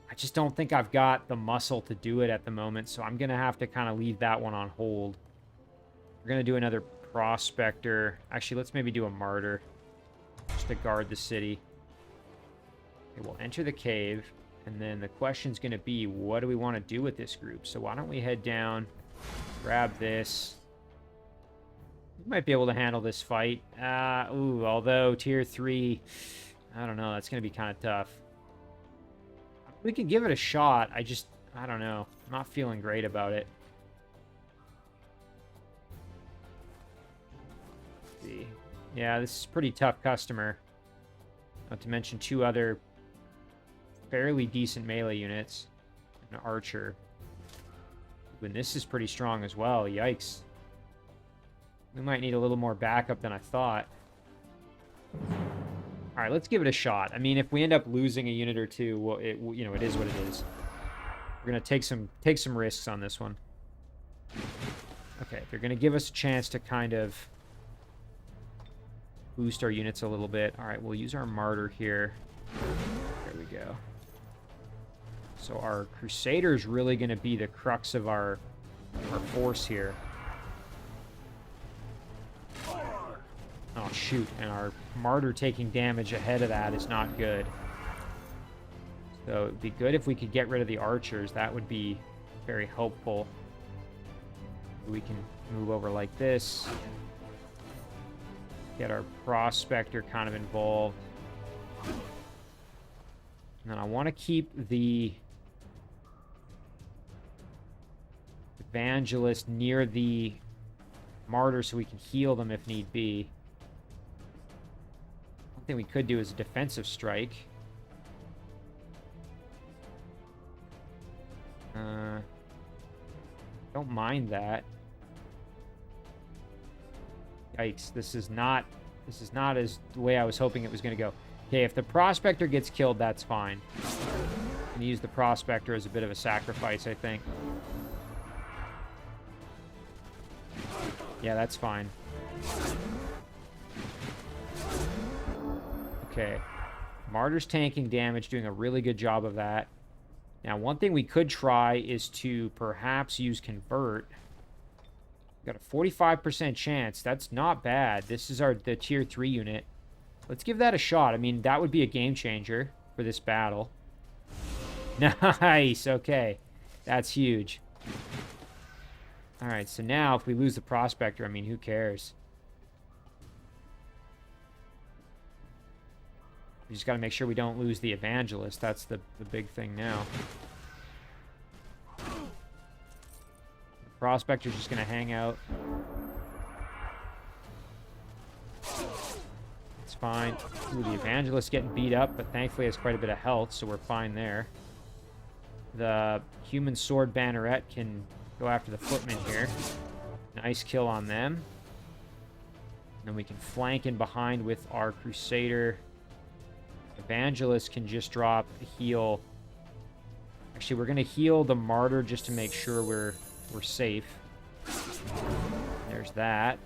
I just don't think I've got the muscle to do it at the moment, so I'm going to have to kind of leave that one on hold. We're going to do another prospector. Actually, let's maybe do a martyr just to guard the city. Okay, we'll enter the cave, and then the question's going to be, what do we want to do with this group? So why don't we head down, grab this. We might be able to handle this fight. Although tier 3, I don't know, that's going to be kind of tough. We can give it a shot. I don't know. I'm not feeling great about it. Let's see. Yeah, this is a pretty tough customer. Not to mention 2 other fairly decent melee units. An archer. And this is pretty strong as well. Yikes. We might need a little more backup than I thought. All right, let's give it a shot. I mean, if we end up losing a unit or two, well, it is what it is. We're gonna take some risks on this one. Okay, they're gonna give us a chance to kind of boost our units a little bit. All right, we'll use our martyr here. There we go. So our crusader is really gonna be the crux of our force here. Oh, shoot. And our martyr taking damage ahead of that is not good. So it'd be good if we could get rid of the archers. That would be very helpful. We can move over like this. Get our prospector kind of involved. And then I want to keep the evangelist near the martyr so we can heal them if need be. Thing we could do is a defensive strike. Don't mind that. Yikes, this is not as the way I was hoping it was going to go. Okay, if the prospector gets killed, that's fine. I'm going to use the prospector as a bit of a sacrifice, I think. Yeah, that's fine. Okay, martyr's tanking damage, doing a really good job of that. Now, one thing we could try is to perhaps use convert. Got a 45% chance. That's not bad. This is the tier 3 unit. Let's give that a shot. I mean, that would be a game changer for this battle. Nice. Okay, that's huge. All right, so now if we lose the prospector, I mean, who cares? We just got to make sure we don't lose the evangelist. That's the big thing now. The prospector's just going to hang out. It's fine. Ooh, the evangelist getting beat up, but thankfully has quite a bit of health, so we're fine there. The human sword banneret can go after the footmen here. Nice kill on them. And then we can flank in behind with our crusader. Evangelist can just drop a heal. Actually, we're going to heal the martyr just to make sure we're safe. There's that.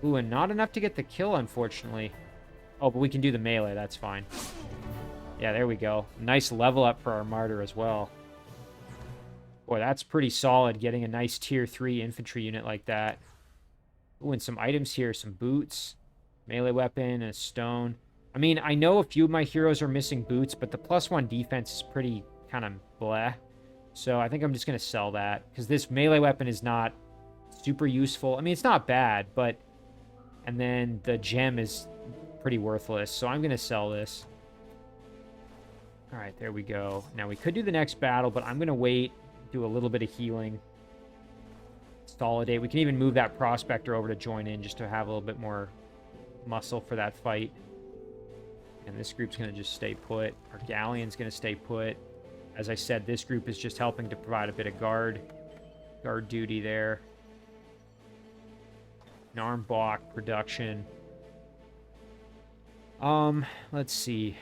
Ooh, and not enough to get the kill, unfortunately. Oh, but we can do the melee. That's fine. Yeah, there we go. Nice level up for our martyr as well. Boy, that's pretty solid, getting a nice tier 3 infantry unit like that. Ooh, and some items here. Some boots, melee weapon, and a stone. I mean, I know a few of my heroes are missing boots, but the +1 defense is pretty kind of bleh. So I think I'm just going to sell that, because this melee weapon is not super useful. I mean, it's not bad, but... And then the gem is pretty worthless, so I'm going to sell this. All right, there we go. Now, we could do the next battle, but I'm going to wait, do a little bit of healing. Consolidate. We can even move that prospector over to join in just to have a little bit more muscle for that fight. And this group's going to just stay put. Our galleon's going to stay put. As I said, this group is just helping to provide a bit of guard duty there. Narmbach production. Let's see.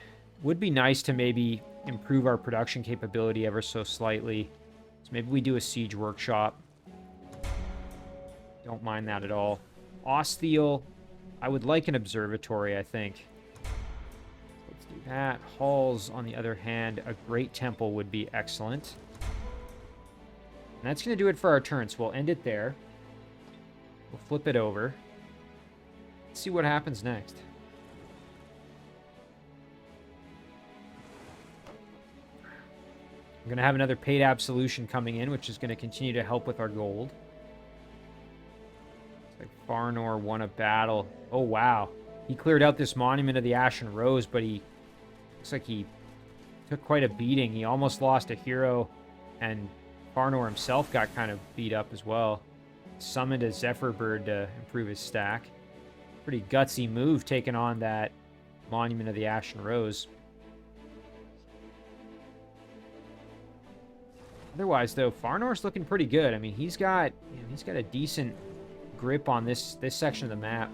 Would be nice to maybe improve our production capability ever so slightly. So maybe we do a siege workshop. Don't mind that at all. Ostiel. I would like an observatory, I think. Let's do that. Halls, on the other hand, a great temple would be excellent. And that's going to do it for our turn, so we'll end it there. We'll flip it over. Let's see what happens next. We're going to have another paid absolution coming in, which is going to continue to help with our gold. It's like Farnor won a battle. Oh, wow. He cleared out this Monument of the Ashen Rose, but he looks like he took quite a beating. He almost lost a hero, and Farnor himself got kind of beat up as well. Summoned a Zephyr Bird to improve his stack. Pretty gutsy move taking on that Monument of the Ashen Rose. Otherwise, though, Farnor's looking pretty good. I mean, he's got a decent grip on this section of the map.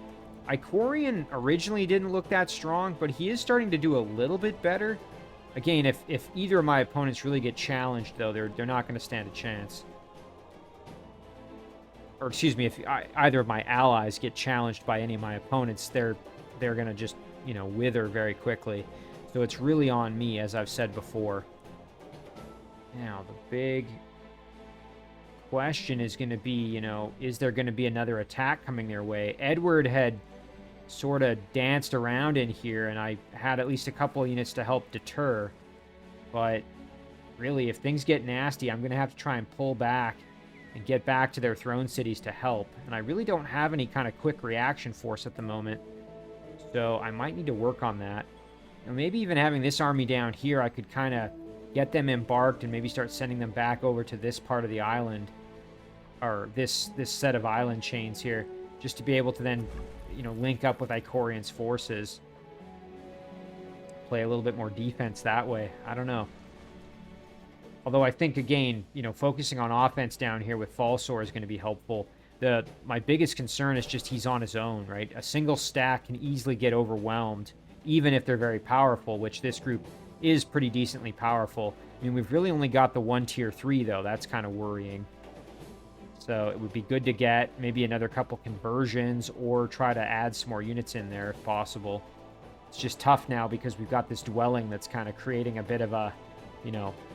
Icorian originally didn't look that strong, but he is starting to do a little bit better. Again, if either of my opponents really get challenged, though, they're not going to stand a chance. Or excuse me, if either of my allies get challenged by any of my opponents, they're going to just, wither very quickly. So it's really on me, as I've said before. Now, the big question is going to be, is there going to be another attack coming their way? Edward had sort of danced around in here, and I had at least a couple units to help deter. But really, if things get nasty, I'm going to have to try and pull back and get back to their throne cities to help. And I really don't have any kind of quick reaction force at the moment. So I might need to work on that. Maybe even having this army down here, I could kind of get them embarked and maybe start sending them back over to this part of the island. Or this set of island chains here. Just to be able to then, link up with Icorian's forces. Play a little bit more defense that way. I don't know. Although I think, again, focusing on offense down here with Falsor is going to be helpful. My biggest concern is just he's on his own, right? A single stack can easily get overwhelmed, even if they're very powerful, which this group is pretty decently powerful. I mean, we've really only got the 1 tier 3, though. That's kind of worrying. So it would be good to get maybe another couple conversions or try to add some more units in there if possible. It's just tough now because we've got this dwelling that's kind of creating a bit of a,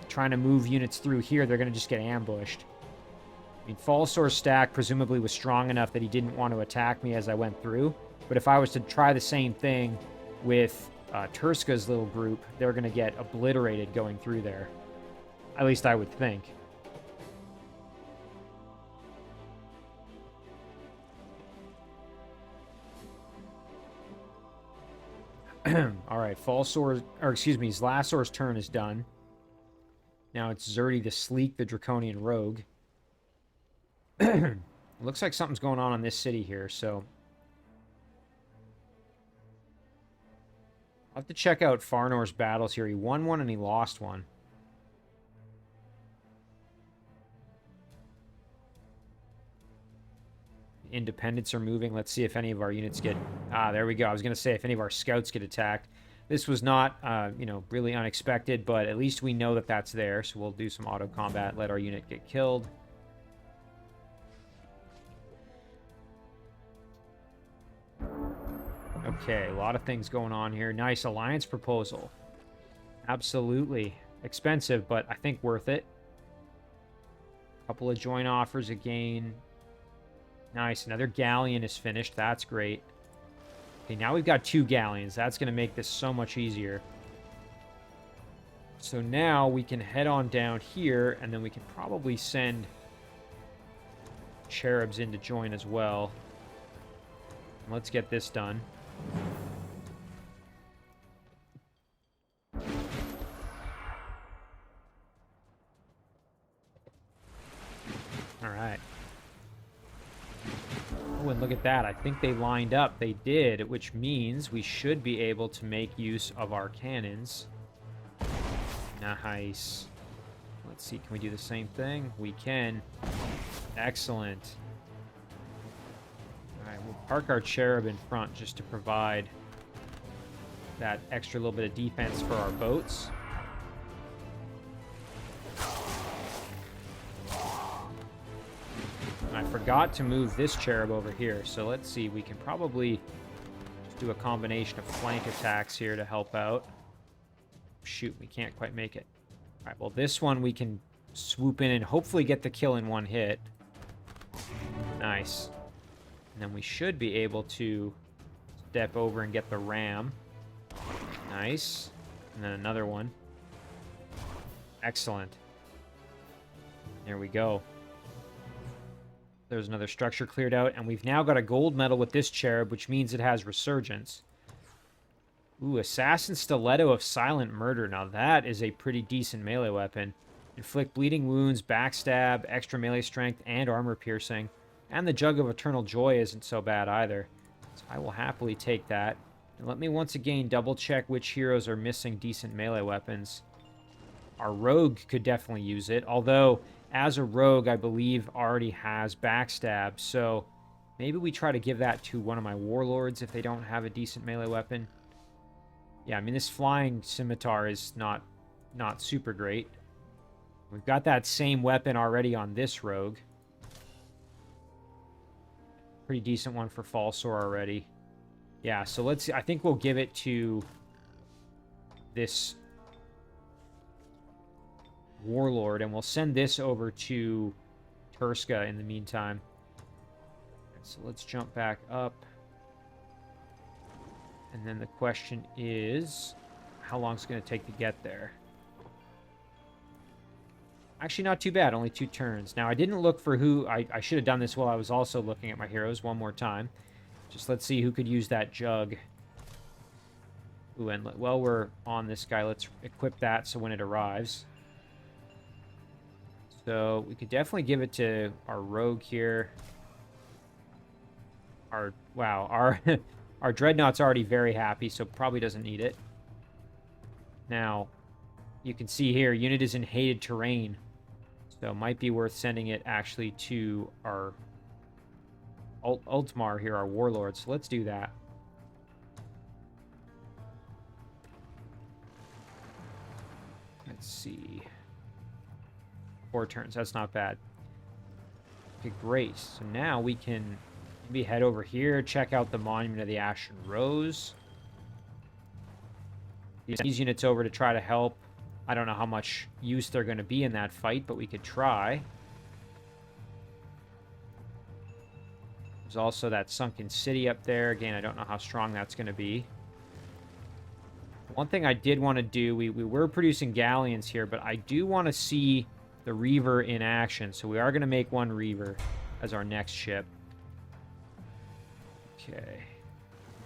trying to move units through here, they're going to just get ambushed. I mean, Falsor's stack presumably was strong enough that he didn't want to attack me as I went through. But if I was to try the same thing with Turska's little group, they're going to get obliterated going through there. At least I would think. All right, Zlassor's turn is done. Now it's Zerti the Sleek, the Draconian Rogue. Looks like something's going on in this city here, so I'll have to check out Farnor's battles here. He won one and he lost one. Independents are moving. Let's see if any of our units get... Ah, there we go. I was going to say if any of our scouts get attacked. This was not, really unexpected, but at least we know that that's there. So we'll do some auto combat, let our unit get killed. Okay, a lot of things going on here. Nice alliance proposal. Absolutely. Expensive, but I think worth it. Couple of joint offers again. Nice. Another galleon is finished. That's great. Okay, now we've got 2 galleons. That's going to make this so much easier. So now we can head on down here, and then we can probably send cherubs in to join as well. Let's get this done. All right. Oh, and look at that. I think they lined up. They did, which means we should be able to make use of our cannons. Nice. Let's see. Can we do the same thing? We can. Excellent. All right. We'll park our cherub in front just to provide that extra little bit of defense for our boats. I forgot to move this cherub over here, so let's see. We can probably just do a combination of flank attacks here to help out. Shoot, we can't quite make it. All right, well, this one we can swoop in and hopefully get the kill in one hit. Nice. And then we should be able to step over and get the ram. Nice. And then another one. Excellent. There we go. There's another structure cleared out, and we've now got a gold medal with this cherub, which means it has resurgence. Ooh, Assassin Stiletto of Silent Murder. Now that is a pretty decent melee weapon. Inflict bleeding wounds, backstab, extra melee strength, and armor piercing. And the Jug of Eternal Joy isn't so bad either. So I will happily take that. And let me once again double check which heroes are missing decent melee weapons. Our rogue could definitely use it, although as a rogue, I believe, already has backstab, so maybe we try to give that to one of my warlords if they don't have a decent melee weapon. Yeah, I mean, this flying scimitar is not super great. We've got that same weapon already on this rogue. Pretty decent one for Falsor already. Yeah, so let's see. I think we'll give it to this warlord, and we'll send this over to Turska in the meantime. So let's jump back up. And then the question is, how long it's going to take to get there? Actually, not too bad. Only 2 turns. Now, I didn't look for who... I should have done this while I was also looking at my heroes one more time. Just let's see who could use that jug. Ooh, and while we're on this guy, let's equip that so when it arrives... So we could definitely give it to our rogue here. Our dreadnought's already very happy, so probably doesn't need it. Now, you can see here, unit is in hated terrain. So it might be worth sending it actually to our Ultmar here, our warlord. So let's do that. Let's see. 4 turns. That's not bad. Okay, great. So now we can maybe head over here, check out the Monument of the Ashen Rose. These units over to try to help. I don't know how much use they're going to be in that fight, but we could try. There's also that sunken city up there. Again, I don't know how strong that's going to be. One thing I did want to do, we were producing galleons here, but I do want to see the Reaver in action. So we are going to make one Reaver as our next ship. Okay.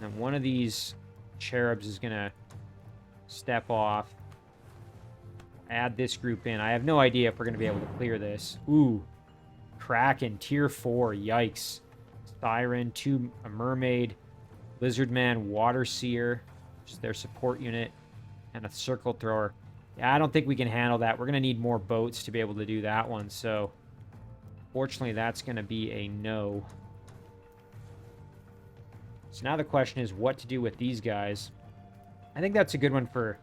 And then one of these cherubs is going to step off. Add this group in. I have no idea if we're going to be able to clear this. Ooh. Kraken, tier 4. Yikes. Siren, a mermaid, Lizardman, Water Seer, which is their support unit, and a circle thrower. Yeah, I don't think we can handle that. We're going to need more boats to be able to do that one. So, fortunately, that's going to be a no. So now the question is what to do with these guys. I think that's a good one for...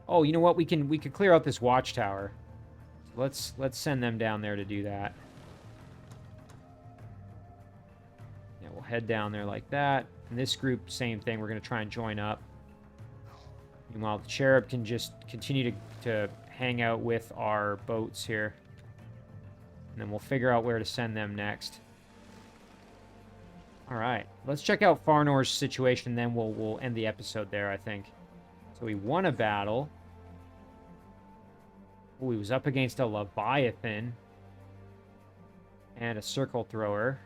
Oh, you know what? We could clear out this watchtower. So let's send them down there to do that. Yeah, we'll head down there like that. And this group, same thing. We're going to try and join up. Meanwhile, the Cherub can just continue to hang out with our boats here. And then we'll figure out where to send them next. All right. Let's check out Farnor's situation, then we'll end the episode there, I think. So he won a battle. Oh, he was up against a Leviathan. And a Circle Thrower.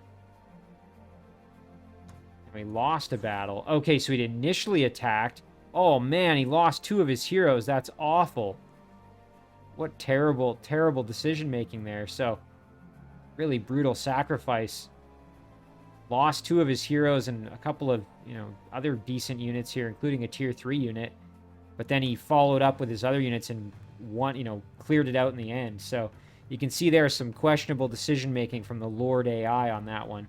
And he lost a battle. Okay, so he initially attacked. Oh, man, he lost 2 of his heroes. That's awful. What terrible, terrible decision-making there. So, really brutal sacrifice. Lost 2 of his heroes and a couple of, other decent units here, including a tier 3 unit. But then he followed up with his other units and cleared it out in the end. So, you can see there some questionable decision-making from the Lord AI on that one.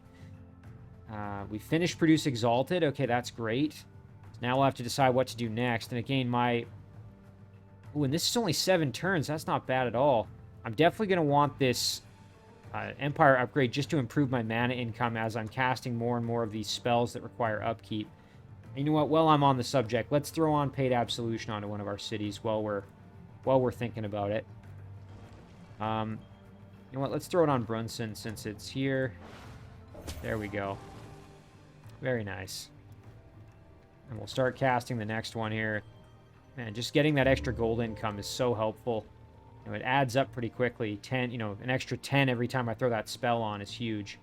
We finished Produce Exalted. Okay, that's great. So now we'll have to decide what to do next. And again, Ooh, and this is only 7 turns. That's not bad at all. I'm definitely going to want this Empire upgrade just to improve my mana income as I'm casting more and more of these spells that require upkeep. And you know what? While I'm on the subject, let's throw on Paid Absolution onto one of our cities while we're thinking about it. You know what? Let's throw it on Brunson since it's here. There we go. Very nice. And we'll start casting the next one here. Man, just getting that extra gold income is so helpful. It adds up pretty quickly. 10, an extra 10 every time I throw that spell on is huge.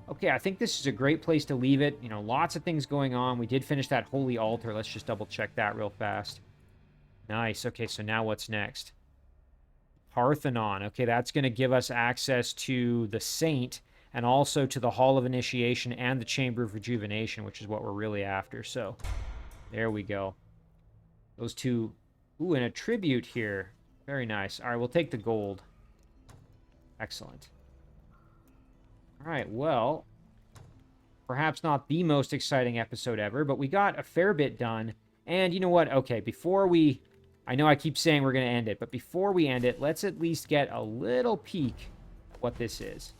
Okay, I think this is a great place to leave it. Lots of things going on. We did finish that Holy Altar. Let's just double check that real fast. Nice. Okay, so now what's next? Parthenon. Okay, that's going to give us access to the Saint and also to the Hall of Initiation and the Chamber of Rejuvenation, which is what we're really after. So, there we go. Those 2. Ooh, and a tribute here. Very nice. All right, we'll take the gold. Excellent. All right, well, perhaps not the most exciting episode ever, but we got a fair bit done. And you know what? Okay, I know I keep saying we're going to end it, but before we end it, let's at least get a little peek at what this is.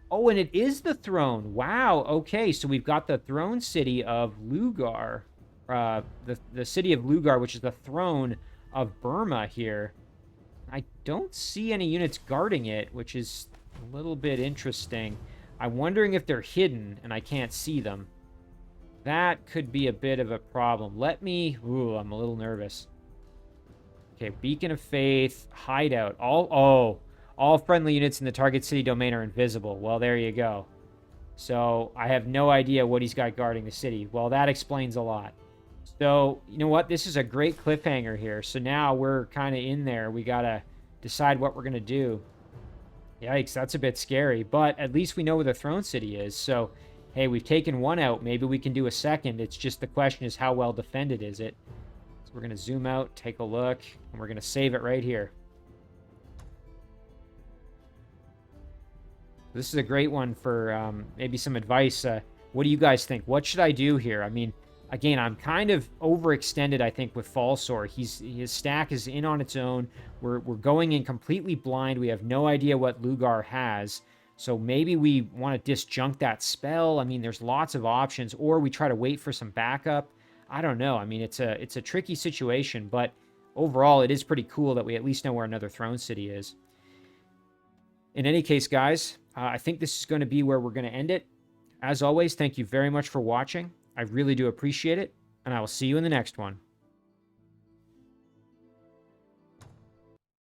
Oh, and it is the throne. Wow, okay, so we've got the throne city of Lugar. The city of Lugar, which is the throne of Burma here. I don't see any units guarding it, which is a little bit interesting. I'm wondering if they're hidden and I can't see them. That could be a bit of a problem. Ooh, I'm a little nervous. Okay, Beacon of Faith, Hideout. All friendly units in the target city domain are invisible. Well, there you go. So, I have no idea what he's got guarding the city. Well, that explains a lot. So, you know what? This is a great cliffhanger here. So now we're kind of in there. We got to decide what we're going to do. Yikes, that's a bit scary. But at least we know where the throne city is. So, hey, we've taken one out. Maybe we can do a second. It's just the question is how well defended is it? So we're going to zoom out, take a look, and we're going to save it right here. This is a great one for maybe some advice. What do you guys think? What should I do here? I mean, again, I'm kind of overextended, I think, with Falsor. His stack is in on its own. We're going in completely blind. We have no idea what Lugar has. So maybe we want to disjunct that spell. I mean, there's lots of options. Or we try to wait for some backup. I don't know. I mean, it's a tricky situation. But overall, it is pretty cool that we at least know where another throne city is. In any case, guys, I think this is going to be where we're going to end it. As always, thank you very much for watching. I really do appreciate it, and I will see you in the next one.